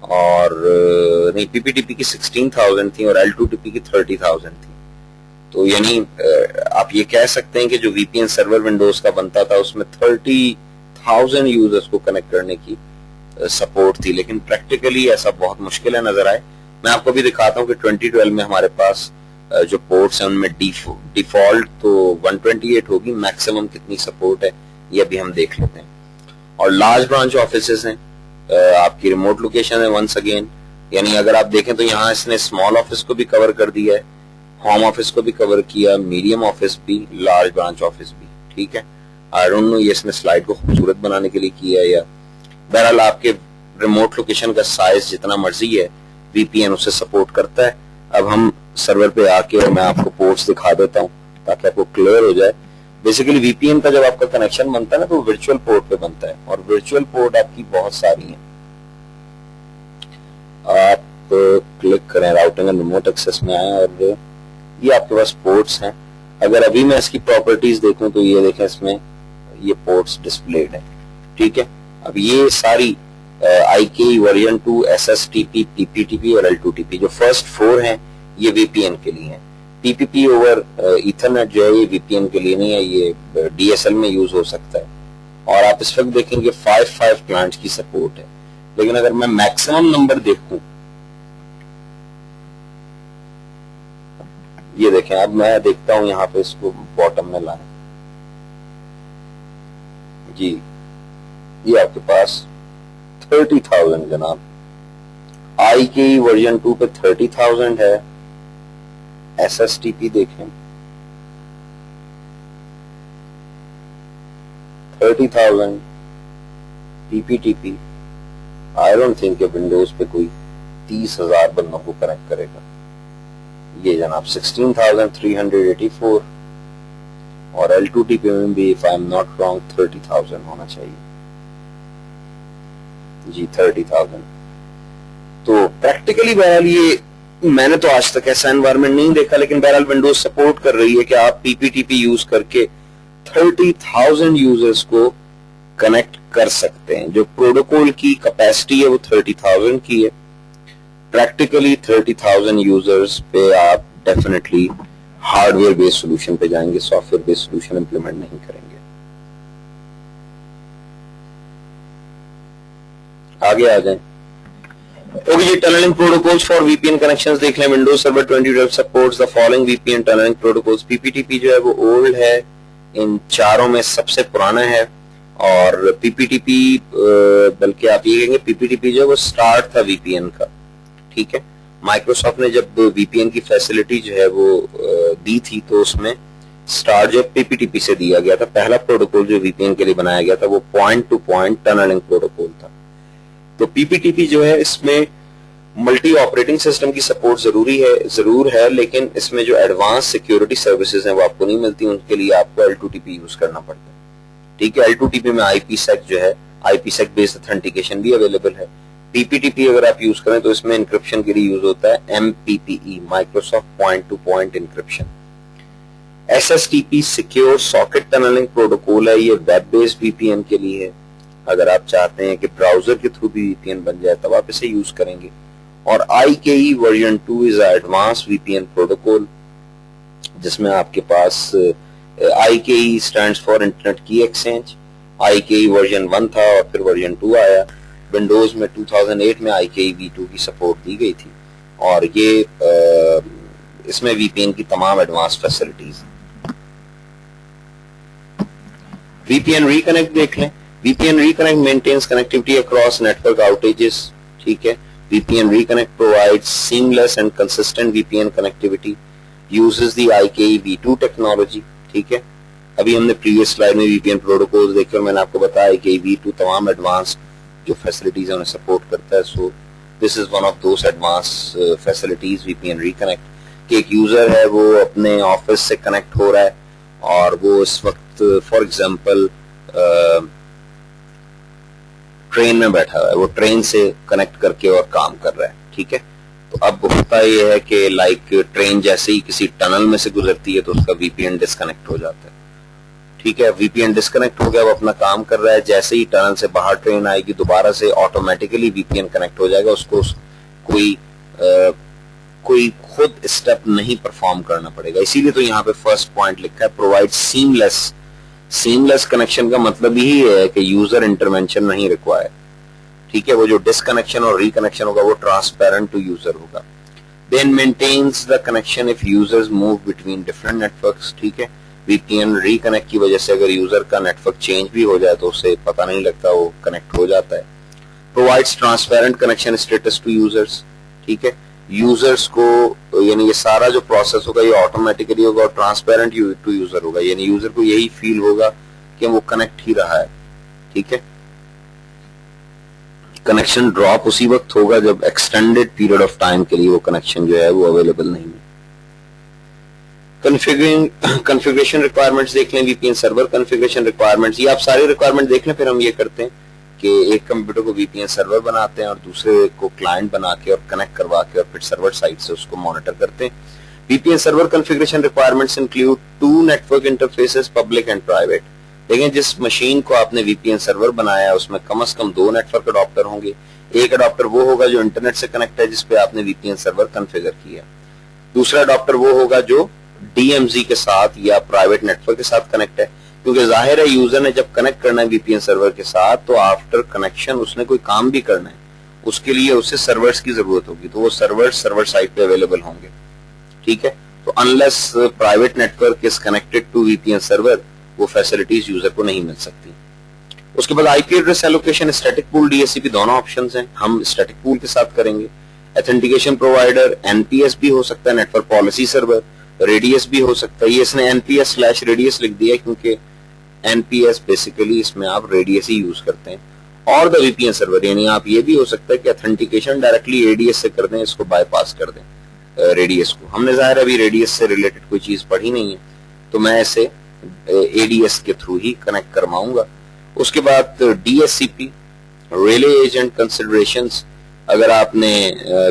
اور نہیں PPTP کی 16,000 تھی اور L2TP کی 30,000 تھی. تو یعنی آپ یہ کہہ سکتے ہیں کہ جو VPN سرور ونڈوز کا بنتا تھا اس میں 30,000 یوزرز کو کنیکٹ کرنے کی سپورٹ تھی, لیکن پریکٹیکلی ایسا بہت مشکل ہے نظر آئے. میں آپ کو بھی دکھاتا ہوں کہ 2012 میں ہمارے پاس جو پورٹس ہیں ان میں ڈیفالٹ تو 128 ہوگی, میکسیمم کتنی سپورٹ ہے یہ ابھی ہم دیکھ لیتے ہیں. اور لارج برانچ آفیسز ہیں, آپ کی ریموٹ لوکیشن ہے ونس اگین, یعنی اگر آپ دیکھیں تو یہاں اس نے اسمال آفس کو بھی کور کر دیا ہے, ہوم آفس کو بھی کور کیا, میڈیم آفس بھی, لارج برانچ آفس بھی. ٹھیک ہے, آئی ڈونٹ نو یہ اس نے سلائیڈ کو خوبصورت بنانے کے لیے کیا ہے یا بہرحال آپ کے ریموٹ لوکیشن کا سائز جتنا مرضی ہے VPN اسے سپورٹ کرتا ہے. اب ہم سرور پہ آ کے اور میں آپ کو پورٹس دکھا دیتا ہوں تاکہ آپ کو کلیئر ہو جائے. بیسیکلی VPN کا جب آپ کا کنیکشن بنتا ہے نا تو ورچوئل پورٹ پہ بنتا ہے, اور ورچوئل پورٹ آپ کی بہت ساری ہیں. آپ کلک کریں راؤٹنگ اینڈ ریموٹ ایکسیس میں آئیں اور یہ آپ کے پاس پورٹس ہیں. اگر ابھی میں اس کی پراپرٹیز دیکھوں تو یہ دیکھیں اس میں یہ پورٹس ڈسپلیڈ ہیں. ٹھیک ہے, اب یہ ساری IKE ورژن 2 SSTP PPTP اور L2TP جو فرسٹ 4 ہیں یہ VPN کے لیے ہیں. PPP اوور ایتھرنیٹ جو ہے یہ VPN کے لیے نہیں ہے, یہ DSL میں یوز ہو سکتا ہے. اور آپ اس وقت دیکھیں کہ 5 کلائنٹس کی سپورٹ ہے, لیکن اگر میں میکسیمم نمبر دیکھوں, یہ دیکھیں اب میں دیکھتا ہوں یہاں پہ اس کو باٹم میں لائیں جی, یہ آپ کے پاس 30,000 جناب. IKE ورژن 2 پہ 30,000 ہے. SSTP دیکھیں 30,000. PPTP I don't think کہ ونڈوز پہ کوئی 30,000 بندوں کو کنیکٹ کرے گا. یہ جناب 16,384 اور L2TP میں بھی if I'm not wrong 30,000 ہونا چاہیے جی, 30,000. تو پریکٹیکلی بہرحال یہ میں نے تو آج تک ایسا انوائرمنٹ نہیں دیکھا, لیکن بہرحال ونڈوز سپورٹ کر رہی ہے کہ آپ PPTP یوز کر کے 30,000 یوزرز کو کنیکٹ کر سکتے ہیں. جو پروٹوکول کی کیپیسٹی ہے وہ 30,000 کی ہے. پریکٹیکلی 30,000 یوزرز پہ آپ definitely hardware base solution پہ جائیں گے, software base solution implement نہیں کریں گے. آگے آ جائیں. اوکے جی, tunnelling protocols for VPN connections دیکھ لیں. Windows server 2012 supports the following VPN tunnelling protocols. PPTP جو ہے وہ اولڈ ہے, ان چاروں میں سب سے پرانا ہے. اور PPTP بلکہ آپ یہ کہیں گے PPTP جو ہے وہ سٹارٹ تھا VPN کا. ٹھیک ہے, مائکروسافٹ نے جب VPN کی فیسلٹی جو ہے وہ دی تھی تو اس میں سٹارٹ جو PPTP سے دیا گیا تھا. پہلا پروٹوکول جو VPN کے لیے بنایا گیا تھا وہ point to point tunnelling protocol تھا. تو PPTP جو ہے اس میں ملٹی آپریٹنگ سسٹم کی سپورٹ ضرور ہے, لیکن اس میں جو ایڈوانس سیکیورٹی سروسز ہیں وہ آپ کو نہیں ملتی, ان کے لیے آپ کو L2TP یوز کرنا پڑتا ہے. ٹھیک ہے, L2TP میں IPsec جو ہے IPsec بیسڈ اتھینٹیکیشن بھی اویلیبل ہے. PPTP اگر آپ یوز کریں تو اس میں انکرپشن کے لیے یوز ہوتا ہے MPPE Microsoft point to point encryption. SSTP secure socket tunnelling protocol ہے, یہ ویب بیسڈ VPN کے لیے ہے. اگر آپ چاہتے ہیں کہ براؤزر کے تھرو بھی VPN بن جائے تب آپ اسے یوز کریں گے. اور IKE version 2 is advance VPN protocol, جس میں آپ کے پاس IKE اسٹینڈس فار انٹرنیٹ کی ایکسچینج. IKE ورژن 1 تھا اور پھر ورژن 2 آیا. ونڈوز میں 2008 میں IKE v2 کی سپورٹ دی گئی تھی, اور یہ اس میں VPN کی تمام ایڈوانس فیسلٹیز. VPN ریکنیکٹ دیکھ لیں. VPN Reconnect maintains connectivity across network outages. ٹھیک ہے, VPN Reconnect provides seamless and consistent VPN connectivity. Uses the IKE v2 technology. ٹھیک ہے, ابھی ہم نے پریویس سلائیڈ میں VPN protocols دیکھے اور میں نے آپ کو بتایا کہ v2 تمام ایڈوانس جو فیسلٹیز ہیں انہیں سپورٹ کرتا ہے. So this is one of those advance facilities VPN Reconnect, کہ ایک یوزر ہے وہ اپنے آفس سے کنیکٹ ہو رہا ہے اور وہ اس وقت فار ایگزامپل ٹرین میں بیٹھا ہوا ہے, وہ ٹرین سے کنیکٹ کر کے اور کام کر رہا ہے. ٹھیک ہے, تو اب ہوتا یہ ہے کہ لائک ٹرین جیسے ہی کسی ٹنل میں سے گزرتی ہے تو اس کا VPN ڈسکنیکٹ ہو جاتا ہے. ٹھیک ہے, وی پی این ڈسکنیکٹ ہو گیا, وہ اپنا کام کر رہا ہے, جیسے ہی ٹنل سے باہر ٹرین آئے گی دوبارہ سے آٹومیٹیکلی وی پی این کنیکٹ ہو جائے گا, اس کو کوئی خود اسٹیپ نہیں پرفارم کرنا پڑے گا. اسی لیے تو یہاں پہ فرسٹ پوائنٹ لکھا ہے پرووائڈ سیملیس کنیکشن کا مطلب یہی ہے کہ یوزر انٹرونشن نہیں ریکوائر. ٹھیک ہے, وہ جو ڈسکنیکشن اور ریکنیکشن ہوگا وہ ٹرانسپیرنٹ ٹو یوزر ہوگا. Then maintains the connection of users move between different networks. ٹھیک ہے, وی پی این ریکنیکٹ کی وجہ سے اگر یوزر کا نیٹورک چینج بھی ہو جائے تو اسے پتہ نہیں لگتا, وہ کنیکٹ ہو جاتا ہے. Provides transparent connection status to users. ٹھیک ہے, یوزرز کو یعنی یہ سارا جو پروسیس ہوگا یہ آٹومیٹکلی ہوگا اور ٹرانسپیرنٹ ٹو یوزر ہوگا, یعنی یوزر کو یہی فیل ہوگا کہ وہ کنیکٹ ہی رہا ہے. ٹھیک ہے, کنیکشن ڈراپ اسی وقت ہوگا جب ایکسٹینڈیڈ پیریڈ آف ٹائم کے لیے وہ کنیکشن جو ہے وہ اویلیبل نہیں ہے. کنفیگریشن ریکوائرمنٹس دیکھ لیں, وی P N server configuration requirements, یہ آپ سارے ریکوائرمنٹ دیکھ لیں. پھر ہم یہ کرتے ہیں کہ ایک کمپیوٹر کو وی پی این سرور بناتے ہیں اور دوسرے کو کلائنٹ بنا کے اور کنیکٹ کروا کے اور پھر سرور سائٹ سے اس کو مانیٹر کرتے ہیں. V P N server configuration requirements include 2 network interfaces public and private. دیکھیں جس مشین کو آپ نے وی پی این سرور بنایا ہے اس میں کم از کم 2 نیٹورک اڈاپٹر ہوں گے. ایک اڈاپٹر وہ ہوگا جو انٹرنیٹ سے کنیکٹ ہے جس پہ آپ نے وی پی این سرور کنفیگر کیا. دوسرا اڈاپٹر وہ ہوگا جو ڈی ایم زی کے ساتھ یا پرائیویٹ نیٹورک کے ساتھ کنیکٹ ہے, کیونکہ ظاہر ہے یوزر نے جب کنیکٹ کرنا ہے وی پی این سرور کے ساتھ تو آفٹر کنیکشن اس نے کوئی کام بھی کرنا ہے, اس کے لیے اسے سرورز کی ضرورت ہوگی, تو وہ سرور سائٹ پہ اویلیبل ہوں گے. ٹھیک ہے, تو unless private network is connected to V P N server وہ فیسلٹیز یوزر کو نہیں مل سکتی. اس کے بعد آئی پی ایڈریس ایلوکیشن, اسٹیٹک پول, ڈی ایس سی پی دونوں آپشنز ہیں, ہم اسٹیٹک پول کے ساتھ کریں گے. Authentication provider N P S بھی ہو سکتا ہے, نیٹورک پالیسی سرور, ریڈیس بھی ہو سکتا ہے. یہ اس نے این پی ایس / ریڈیس لکھ دیا کیونکہ این پی ایس بیسیکلی اس میں آپ ریڈیس ہی یوز کرتے ہیں. اور دا وی پی این سرور, یعنی آپ یہ بھی ہو سکتا ہے کہ ایتھنٹیکیشن ڈائریکٹلی اے ڈی ایس سے کر دیں, اس کو بائی پاس کر دیں ریڈیس کو. ہم نے ظاہر ابھی ریڈیس سے ریلیٹڈ کوئی چیز پڑھی نہیں ہے تو میں اسے اے ڈی ایس کے تھرو ہی کنیکٹ کرواؤں گا. اس کے بعد ڈی ایس سی پی ریلے ایجنٹ کنسیڈریشنز, اگر آپ نے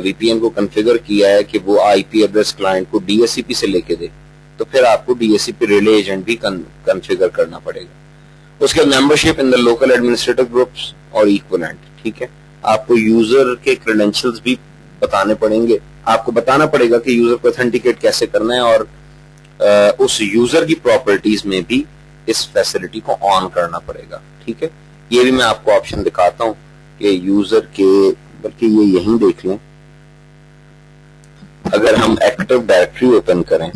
وی پی این کو کنفیگر کیا ہے کہ وہ آئی پی ایڈریس کلائنٹ کو ڈی ایس سی پی سے لے کے دے تو پھر آپ کو ڈی ایس سی پی ریلے ایجنٹ بھی کنفیگر کرنا پڑے گا. اس کے membership in the local administrative groups اور ایکولنٹ. ٹھیک ہے, آپ کو یوزر کے کریڈینشیلز بھی بتانے پڑیں گے, آپ کو بتانا پڑے گا کہ یوزر کو ایتھنٹیکیٹ کیسے کرنا ہے اور اس یوزر کی پراپرٹیز میں بھی اس فیسلٹی کو آن کرنا پڑے گا. ٹھیک ہے, یہ بھی میں آپ کو آپشن دکھاتا ہوں کہ یوزر کے, بلکہ یہ یہیں دیکھ لیں, اگر ہم ایکٹیو ڈائریکٹری اوپن کریں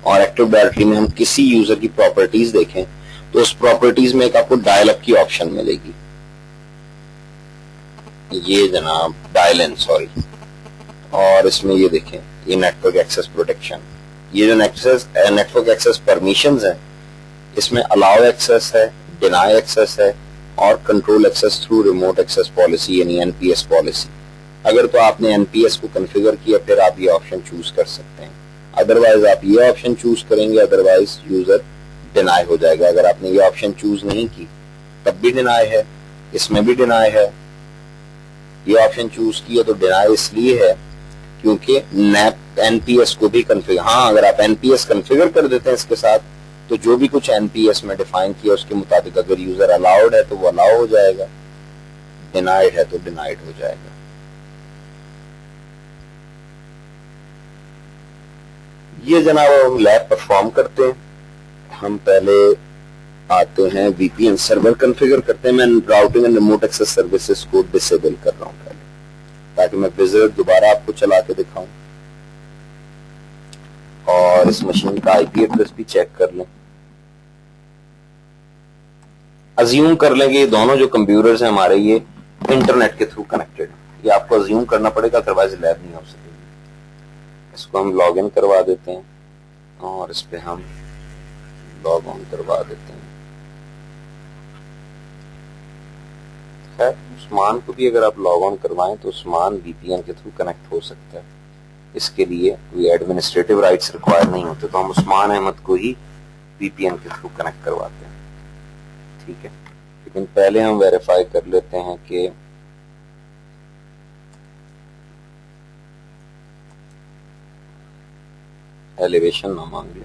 اور ایکٹیو ڈائریکٹری میں ہم کسی یوزر کی پراپرٹیز دیکھیں تو اس پراپرٹیز میں ایک آپ کو ڈائل اپ کی آپشن ملے گی. یہ جناب ڈائل ان, سوری, اور اس میں یہ دیکھیں یہ نیٹورک ایکسس پروٹیکشن, یہ جو نیٹورک ایکسس پرمیشنز ہیں اس میں الاؤ ایکسس ہے, ڈینائی ایکسس ہے اور control access through remote access policy یعنی این پی ایس پالیسی. اگر تو آپ نے این پی ایس کو کنفیگر کیا پھر آپ یہ آپشن چوز کر سکتے ہیں, ادروائز آپ یہ آپشن چوز کریں گے, ادروائز یوزر ڈینائی ہو جائے گا. اگر آپ نے یہ آپشن چوز نہیں کی تب بھی ڈینائی ہے, اس میں بھی ڈینائی ہے. یہ آپشن چوز کیا تو ڈینائی اس لیے ہے کیونکہ نیپ این پی ایس کو بھی کنفیگر, ہاں اگر آپ این پی ایس کنفیگر کر دیتے ہیں اس کے ساتھ تو جو بھی کچھ این پی ایس میں ڈیفائن کیا اس کے مطابق اگر یوزر الاؤڈ ہے تو وہ الاؤ ہو جائے گا, ڈینائڈ ہے تو ڈینائڈ ہو جائے گا. یہ جناب ہم لیب پرفارم کرتے ہیں. ہم پہلے آتے ہیں وی پی این سرور کنفیگر کرتے ہیں. میں routing and remote access services کو ڈسیبل کر رہا ہوں پہلے تاکہ میں وزٹ دوبارہ آپ کو چلا کے دکھاؤں اور اس مشین کا آئی پی ایڈریس بھی چیک کر لیں. ازیوم کر لیں گے یہ دونوں جو کمپیوٹرز ہیں ہمارے یہ انٹرنیٹ کے تھرو کنیکٹڈ ہیں. یہ آپ کو ازیوم کرنا پڑے گا ادروائز لیب نہیں ہو سکے گی. اس کو ہم لاگ ان کروا دیتے ہیں اور اس پہ ہم لاگ آن کروا دیتے ہیں. خیر عثمان کو بھی اگر آپ لاگ آن کروائیں تو عثمان وی پی این کے تھرو کنیکٹ ہو سکتا ہے. اس کے لیے کوئی ایڈمنسٹریٹو رائٹس ریکوائر نہیں ہوتے تو ہم عثمان احمد کو ہی وی پی این کے تھرو کنیکٹ کرواتے ہیں. ٹھیک ہے, لیکن پہلے ہم ویریفائی کر لیتے ہیں کہ ایلیویشن نہ مانگ لیں.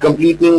Completing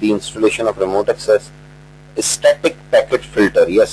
the installation of remote access. Static packet filter, yes,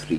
3।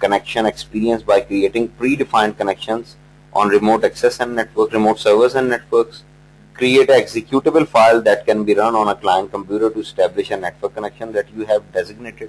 connection experience by creating predefined connections on remote access and network, remote servers and networks. Create an executable file that can be run on a client computer to establish a network connection that you have designated.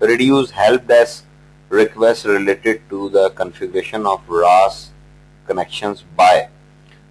reduce help desk requests related to the configuration of RAS connections by।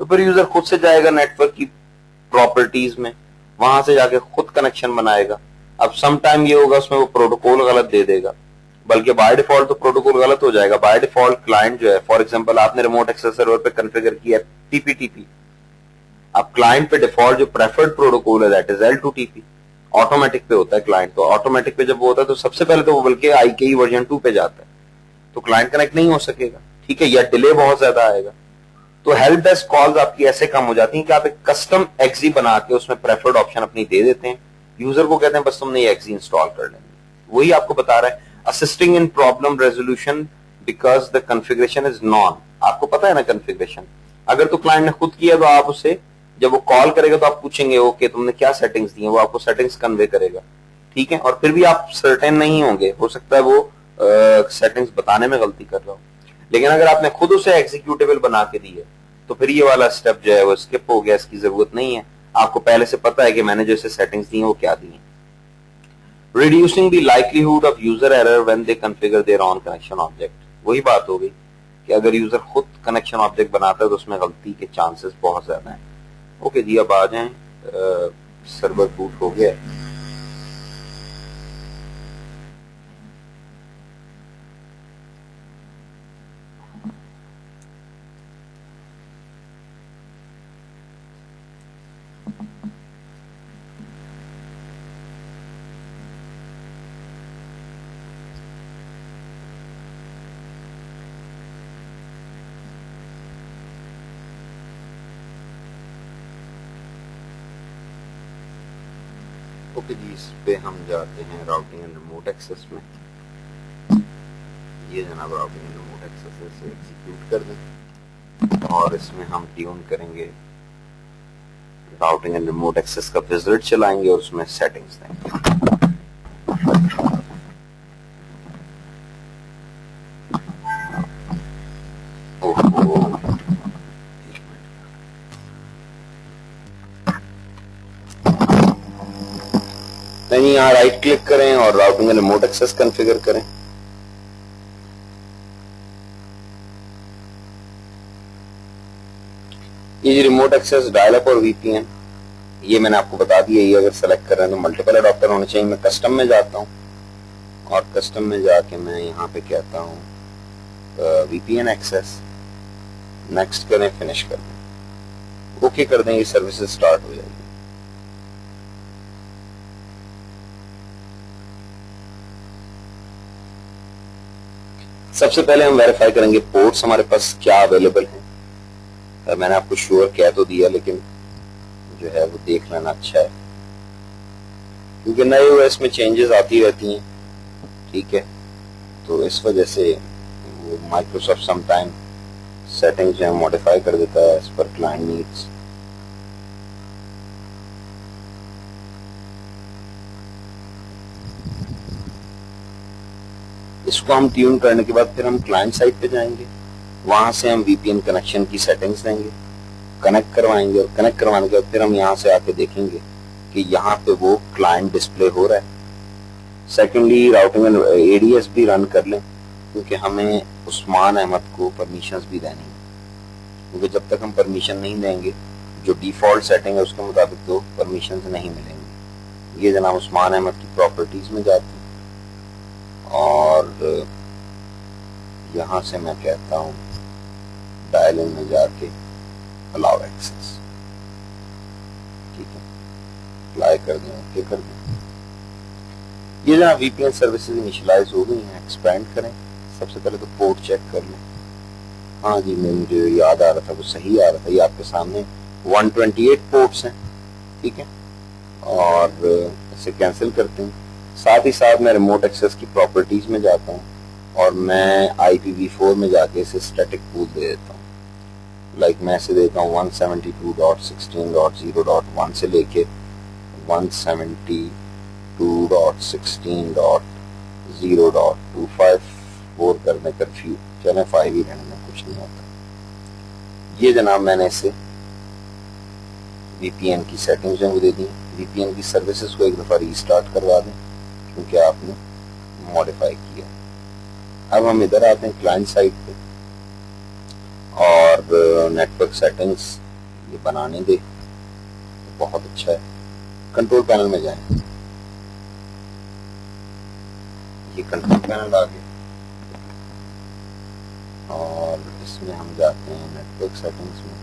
تو پھر user خود سے جائے گا network کی properties میں, وہاں سے جا کے خود کنیکشن بنائے گا. اب سم ٹائم یہ ہوگا اس میں وہ پروٹوکول غلط دے دے گا, بلکہ بائی ڈیفالٹ تو پروٹوکول غلط ہو جائے گا. بائی ڈیفالٹ کلائنٹ جو ہے, فار ایگزامپل آپ نے ریموٹ ایکسیس سرور پہ کنفیگر کیا ٹی پی ٹی پی, اب کلائنٹ پہ ڈیفالٹ جو پریفرڈ پروٹوکول ہے دیٹ از L2TP, آٹومیٹک پہ ہوتا ہے کلائنٹ. تو آٹومیٹک پہ جب وہ ہوتا ہے تو سب سے پہلے تو وہ بلکہ IKE ورژن 2 پہ جاتا ہے, تو کلائنٹ کنیکٹ نہیں ہو سکے گا, ٹھیک ہے, یا ڈیلے بہت زیادہ آئے گا. تو ہیلپ ڈیسک کالز آپ کی ایسے کم ہو جاتی ہیں کہ آپ ایک کسٹم ایکزی بنا کے اس میں پریفرڈ آپشن اپنی دے دیتے ہیں, یوزر کو کہتے ہیں بس تم نے یہ ایکزی انسٹال کر لیں گے. وہی آپ کو بتا رہا ہے assisting in problem resolution because the configuration is naan. آپ کو پتا ہے نا کنفیگریشن, اگر تو کلائنٹ نے خود کیا تو آپ اسے جب وہ کال کرے گا تو آپ پوچھیں گے اوکے تم نے کیا سیٹنگز دی ہیں, وہ آپ کو سیٹنگز کنوے کرے گا, ٹھیک ہے. اور پھر بھی آپ سرٹن نہیں ہوں گے, ہو سکتا ہے وہ سیٹنگز بتانے میں غلطی کر رہا ہو, لیکن اگر آپ نے خود اسے ایگزیکیوٹیبل بنا کے دی ہے تو پھر یہ والا اسٹیپ جو ہے وہ اسکپ ہو گیا, اس کی ضرورت نہیں ہے. آپ کو پہلے سے پتا ہے کہ میں نے جو اسے سیٹنگز دی ہیں وہ کیا دی ہیں. Reducing the likelihood of user error when they configure their own connection object. وہی بات ہو گئی کہ اگر یوزر خود کنیکشن آبجیکٹ بناتا ہے تو اس میں غلطی کے چانسز بہت زیادہ ہیں. اوکے جی, اب آ جائیں, سرور بوٹ ہو گیا. اوکے جی, اس پہ ہم جاتے ہیں راؤٹنگ اینڈ ریموٹ ایکسیس میں. یہ جناب راؤٹنگ اینڈ ریموٹ ایکسیس سے ایگزیکیوٹ کر دیں اور اس میں ہم ٹیون کریں گے راؤٹنگ اینڈ ریموٹ ایکسیس کا وزٹ چلائیں گے اور اس میں سیٹنگز دیں گے. نہیں, یہاں رائٹ کلک کریں اور routing and remote access configure کریں. یہ ریموٹ ایکسیس ڈائل اپ اور VPN یہ میں نے آپ کو بتا دیا. یہ اگر سلیکٹ کر رہے ہیں تو ملٹیپل اڈاپٹر ہونے چاہیے. میں کسٹم میں جاتا ہوں اور کسٹم میں جا کے میں یہاں پہ کہتا ہوں VPN ایکسیس, نیکسٹ کریں, فنش کر دیں, اوکے کر دیں, یہ سروسز سٹارٹ ہو جائے گی. سب سے پہلے ہم ویریفائی کریں گے پورٹس ہمارے پاس کیا اویلیبل ہیں. میں نے آپ کو شیور کہہ تو دیا لیکن جو ہے وہ دیکھ لینا اچھا ہے کیونکہ نئے OS میں چینجز آتی رہتی ہیں, ٹھیک ہے. تو اس وجہ سے وہ مائکروسافٹ سم ٹائم سیٹنگ جو ہے ماڈیفائی کر دیتا ہے اس پر کلائنٹ نیڈس. اس کو ہم ٹیون کرنے کے بعد پھر ہم کلائنٹ سائٹ پہ جائیں گے, وہاں سے ہم VPN کنیکشن کی سیٹنگز دیں گے, کنیکٹ کروائیں گے, اور کنیکٹ کروانے کے بعد پھر ہم یہاں سے آ کے دیکھیں گے کہ یہاں پہ وہ کلائنٹ ڈسپلے ہو رہا ہے. سیکنڈلی راؤٹنگ اینڈ ADS بھی رن کر لیں کیونکہ ہمیں عثمان احمد کو پرمیشنز بھی دینی ہیں, کیونکہ جب تک ہم پرمیشن نہیں دیں گے جو ڈیفالٹ سیٹنگ ہے اس کے مطابق تو پرمیشنز نہیں ملیں گے. یہ جناب عثمان احمد کی پراپرٹیز میں جاتی ہیں اور یہاں سے میں کہتا ہوں ڈائلنگ میں جا کے الاؤ ایکسیس, ٹھیک ہے, اپلائی کر دیں, اوکے کر دیں. یہ جناب VPN سروسز انیشلائز ہو گئی ہیں. ایکسپینڈ کریں. سب سے پہلے تو پورٹ چیک کر لیں. ہاں جی, مجھے یاد آ رہا تھا وہ صحیح آ رہا تھا. یہ آپ کے سامنے 128 پورٹس ہیں, ٹھیک ہے, اور اسے کینسل کرتے ہیں. ساتھ ہی ساتھ میں ریموٹ ایکسیس کی پراپرٹیز میں جاتا ہوں اور میں IPv4 میں جا کے اسے اسٹیٹک پول دے دیتا ہوں. لائک میں اسے دیتا ہوں 172.16.0.1 سے لے کے 172.16.0.254 کرنے کرفیو, چلیں 5 ہی رہنے میں, کچھ نہیں ہوتا. یہ جناب میں نے اسے VPN کی سیٹنگز جو دے دی. VPN کی سروسز کو ایک دفعہ ریسٹارٹ کروا دیں کیونکہ آپ نے ماڈیفائی کیا. اب ہم ادھر آتے ہیں کلائنٹ سائٹ پہ اور نیٹورک سیٹنگز یہ بنانے دے تو بہت اچھا ہے. کنٹرول پینل میں جائیں, یہ کنٹرول پینل آ گیا اور اس میں ہم جاتے ہیں نیٹ ورک سیٹنگز میں.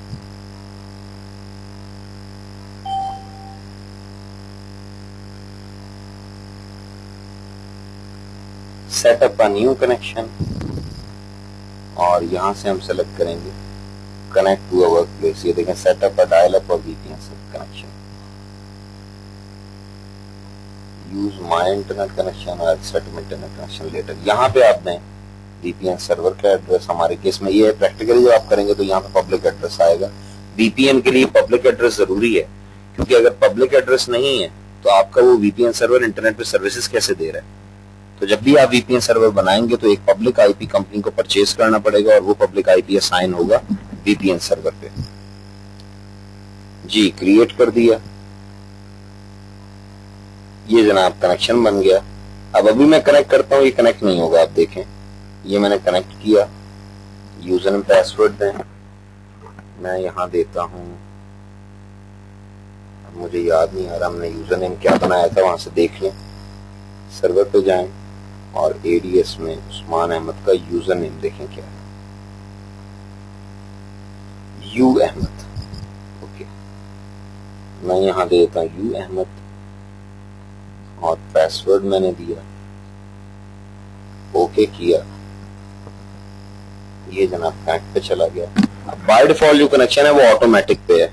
Set up a new connection اور یہاں سے ہم سلیکٹ کریں گے connect to a work place. یہ دیکھیں set up a dial up اور V P N connection. Use my internet connection اور set up internet connection later. یہاں پہ آپ دیں وی پی این سرور کا ایڈریس. ہمارے کیس میں یہ ہے پریکٹیکلی جب آپ کریں گے تو یہاں پہ پبلک ایڈریس آئے گا. وی پی این کے لیے پبلک ایڈریس ضروری ہے کیونکہ اگر پبلک ایڈریس نہیں ہے تو آپ کا وہ وی پی این سرور انٹرنیٹ پہ سروسز کیسے دے رہا ہے. تو جب بھی آپ وی پی این سرور بنائیں گے تو ایک پبلک آئی پی کمپنی کو پرچیز کرنا پڑے گا اور وہ پبلک آئی پی اسائن ہوگا وی پی این سرور پہ. جی کریٹ کر دیا. یہ جناب کنیکشن بن گیا. اب ابھی میں کنیکٹ کرتا ہوں, یہ کنیکٹ نہیں ہوگا. آپ دیکھیں یہ میں نے کنیکٹ کیا. یوزر نیم پاسورڈ دیں. میں یہاں دیتا ہوں, اب مجھے یاد نہیں آ رہا ہم نے یوزر نیم کیا بنایا تھا, وہاں سے دیکھ لیں. سرور پہ جائیں اور اے ڈی ایس میں عثمان احمد کا یوزر نیم دیکھیں کیا ہے, یو احمد. اوکے میں یہاں دے دیتا ہوں یو احمد اور پاسورڈ میں نے دیا. اوکے کیا. یہ جناب کنیکٹ پہ چلا گیا. اب بائی ڈیفالٹ جو کنیکشن ہے وہ آٹومیٹک پہ ہے.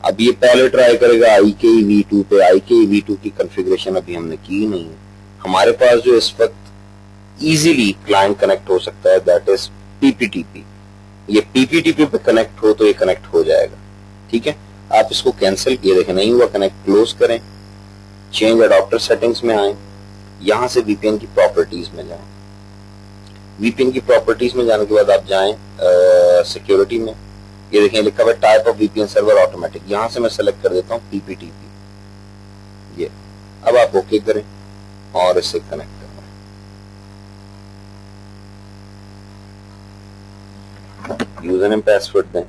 اب یہ پہلے ٹرائی کرے گا آئی کے وی ٹو پہ. آئی کے وی ٹو کی کنفیگریشن ابھی ہم نے کی نہیں ہے. ہمارے پاس جو اس وقت ایزیلی کلائنٹ کنیکٹ ہو سکتا ہے that is P P T P. یہ پی پی ٹی پی پہ کنیکٹ ہو تو یہ کنیکٹ ہو جائے گا. ٹھیک ہے آپ اس کو کینسل کیے دیکھیں نہیں ہوا کنیکٹ. کلوز کریں, چینج اڈاپٹر سیٹنگز میں آئیں, یہاں سے وی پی این کی پراپرٹیز میں جائیں. وی پی این کی پراپرٹیز میں جانے کے بعد آپ جائیں سیکورٹی میں. یہ دیکھیں لکھا ہوا type of V P N server automatic. یہاں سے میں سلیکٹ کر دیتا ہوں پی پی ٹی پی. یہ اب آپ اوکے کریں اور اس سے کنیکٹ کریں. یوزر نیم پاسورڈ دیں.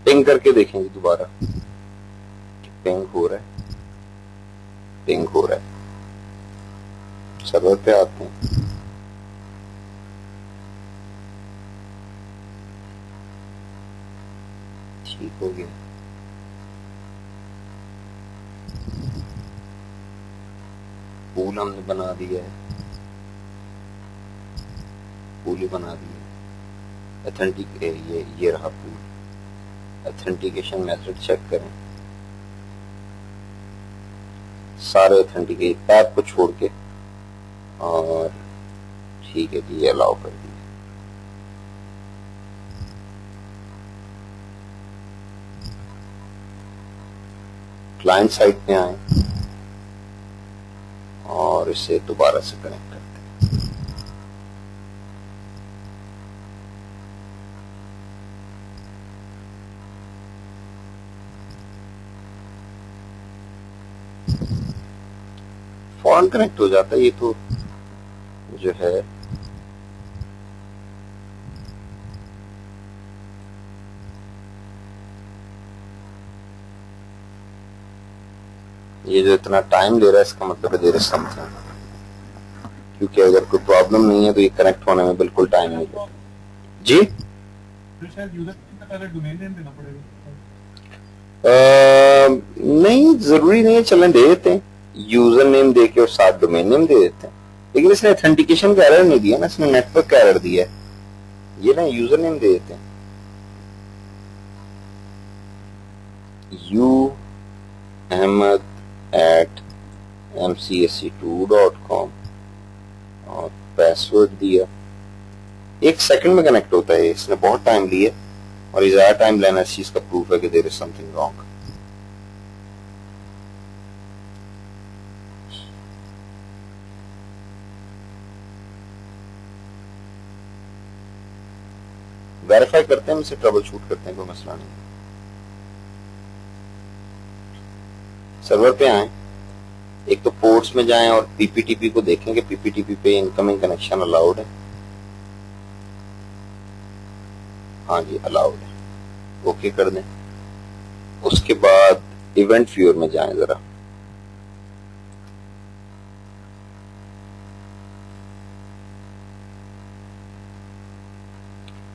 پنگ کر کے دیکھیں گے دوبارہ پنگ ہو رہا ہے. پنگ ہو رہا ہے. سرور پہ آتے ہیں. ٹھیک ہو گیا. پول ہم نے بنا دیا ہے. پول بنا دیا. اتھینٹک یہ رہا پول. اتھینٹیکیشن میتھڈ چیک کریں. سارے اتھینٹیکیٹ ایپ کو چھوڑ کے اور ٹھیک ہے جی یہ الاؤ کر دیجیے. کلائنٹ سائٹ پہ آئیں اور اسے دوبارہ سے کنیکٹ کرتے ہیں. فوراً کنیکٹ ہو جاتا ہے. یہ تو جو ہے یہ جو اتنا ٹائم لے رہا ہے اس کا مطلب ہے دیر از سم تھنگ. کیونکہ اگر کوئی پرابلم نہیں ہے تو یہ کنیکٹ ہونے میں بالکل ٹائم نہیں لیتا. جی پھر شاید یوزر سے پہلے ڈومین نیم دینا پڑے گا. نہیں ضروری نہیں ہے. چلیں دے دیتے ہیں یوزر نیم دے کے اور ساتھ ڈومین نیم دے دیتے ہیں. لیکن اس نے اتھینٹیکیشن کا ایرر نہیں دیا نا, اس نے نیٹ ورک کا ایرر دیا ہے. یہ نا یوزر نیم دے دیتے ہیں. ahmed@mcsc2.com اور پاسورڈ دیا. 1 سیکنڈ میں کنیکٹ ہوتا ہے. اس نے بہت ٹائم لیا اور زیادہ ٹائم لینا اس چیز کا پروف ہے کہ دیر از سم تھنگ رانگ. ویریفائی کرتے ہیں, ہم اسے ٹربل شوٹ کرتے ہیں, کوئی مسئلہ نہیں. سرور پہ آئیں, ایک تو پورٹس میں جائیں اور پی پی ٹی پی کو دیکھیں کہ پی پی ٹی پی پہ انکمنگ کنیکشن الاؤڈ ہے. ہاں جی الاؤڈ ہے, اوکے کر دیں. اس کے بعد ایونٹ ویور میں جائیں ذرا.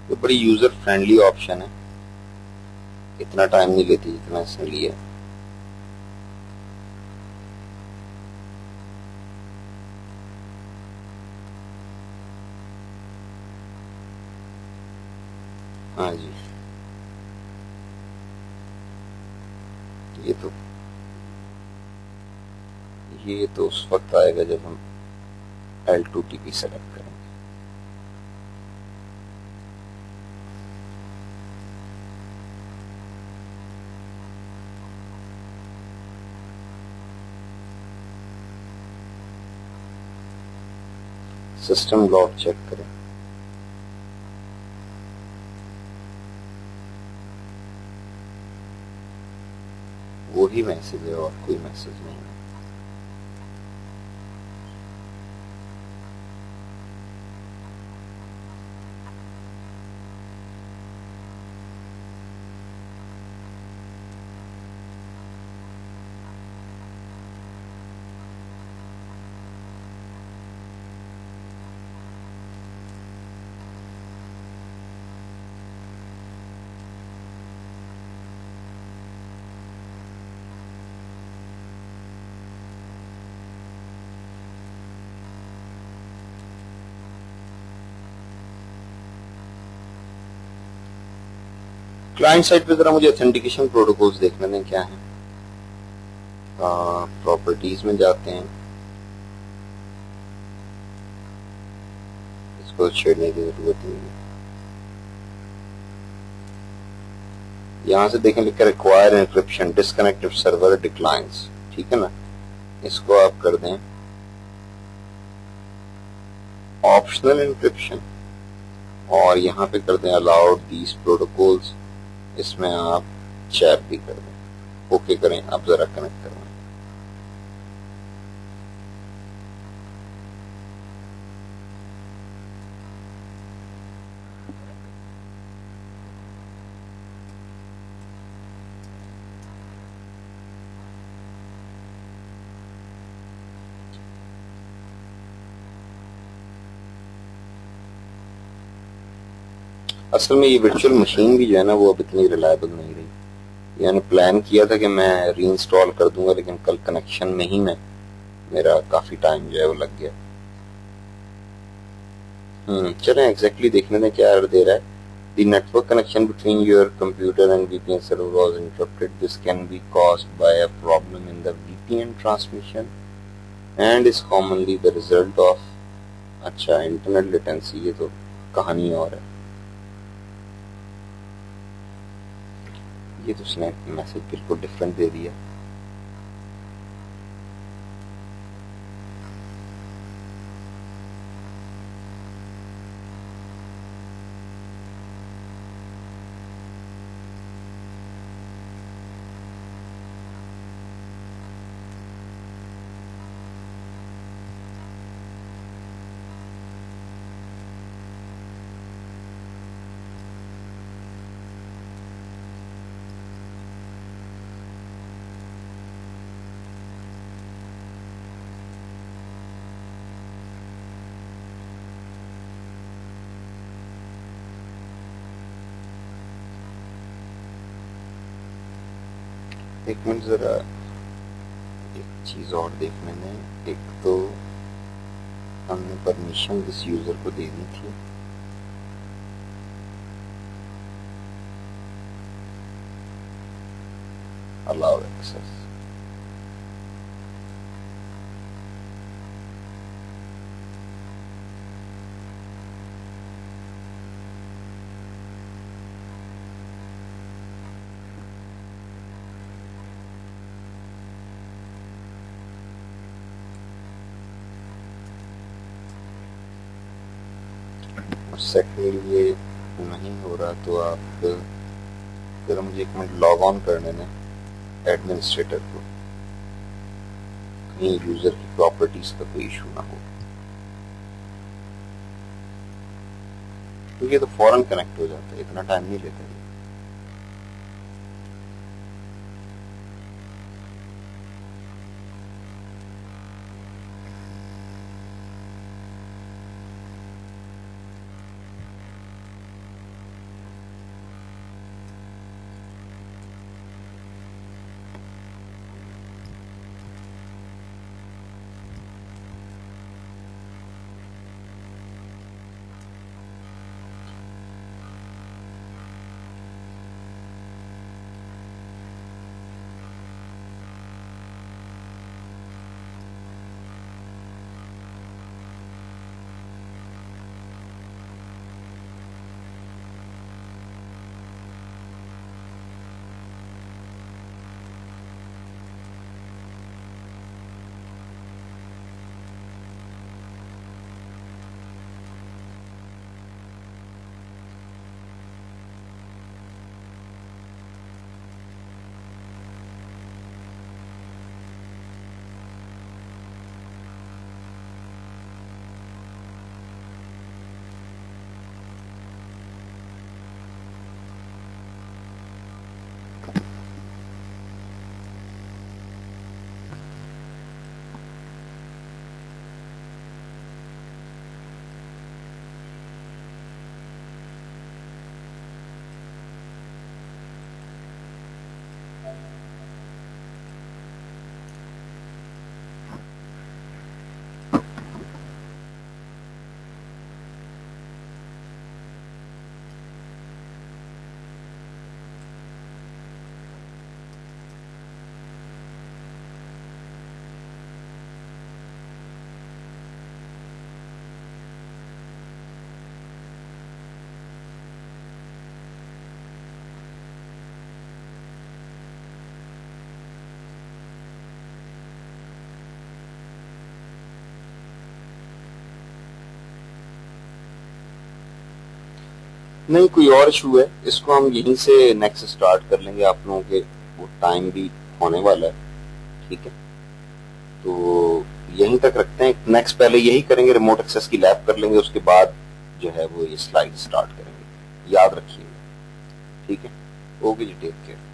یہ بڑی یوزر فرینڈلی آپشن ہے, اتنا ٹائم نہیں لیتی جتنا اس نے لیا. ہاں جی یہ تو اس وقت آئے گا جب ہم L2TP سیلیکٹ کریں گے. سسٹم لاگ چیک کریں. وہی میسج ہے اور کوئی میسج نہیں ہے. کلائنٹ سائٹ پہ ذرا مجھے اتھینٹیکیشن پروٹوکولز دیکھنے دیں کیا ہیں. پراپرٹیز میں جاتے ہیں, اس کو چھیڑنے کی ضرورت نہیں ہے. یہاں سے دیکھیں لکھا require encryption disconnect if server declines, ٹھیک ہے نا. اس کو آپ کر دیں آپشنل انکرپشن اور یہاں پہ کر دیں الاؤڈ دیز پروٹوکولز. اس میں آپ چیپ بھی کر دیں, اوکے کریں. آپ ذرا کنیکٹ کروائیں. اصل میں یہ ورچوئل مشین بھی جو ہے نا وہ اب اتنی ریلائبل نہیں رہی. یعنی پلان کیا تھا کہ میں ری انسٹال کر دوں گا, لیکن کل کنیکشن میں ہی میرا کافی ٹائم جو ہے وہ لگ گیا. چلیں ایگزیکٹلی دیکھنے دیں کیا ایرر دے رہا ہے. The network connection between your computer and V P N server was interrupted. This can be caused by a problem in the V P N transmission and is commonly the result of. اچھا internet latency, یہ تو کہانی اور ہے. یہ تو اس نے message بالکل ڈفرینٹ دے دیا. ایک منٹ ذرا ایک چیز اور دیکھنے میں. ایک تو ہم نے پرمیشن اس یوزر کو دینی تھی, allow access. سیکنڈ یہ نہیں ہو رہا تو آپ ذرا مجھے ایک منٹ لاگ آن کرنے دیں ایڈمنسٹریٹر کو، کہیں یوزر کی پراپرٹیز کا کوئی ایشو نہ ہو، کیونکہ یہ تو فوراً کنیکٹ ہو جاتا ہے، اتنا ٹائم نہیں لیتا یہ۔ نہیں کوئی اور ایشو ہے، اس کو ہم یہیں سے نیکسٹ اسٹارٹ کر لیں گے، آپ لوگوں کے وہ ٹائم بھی ہونے والا ہے، ٹھیک ہے؟ تو یہیں تک رکھتے ہیں، نیکسٹ پہلے یہی کریں گے، ریموٹ ایکسیس کی لیب کر لیں گے، اس کے بعد جو ہے وہ یہ سلائیڈ اسٹارٹ کریں گے، یاد رکھیے گا، ٹھیک ہے؟ اوکے جی، ٹیک کیئر۔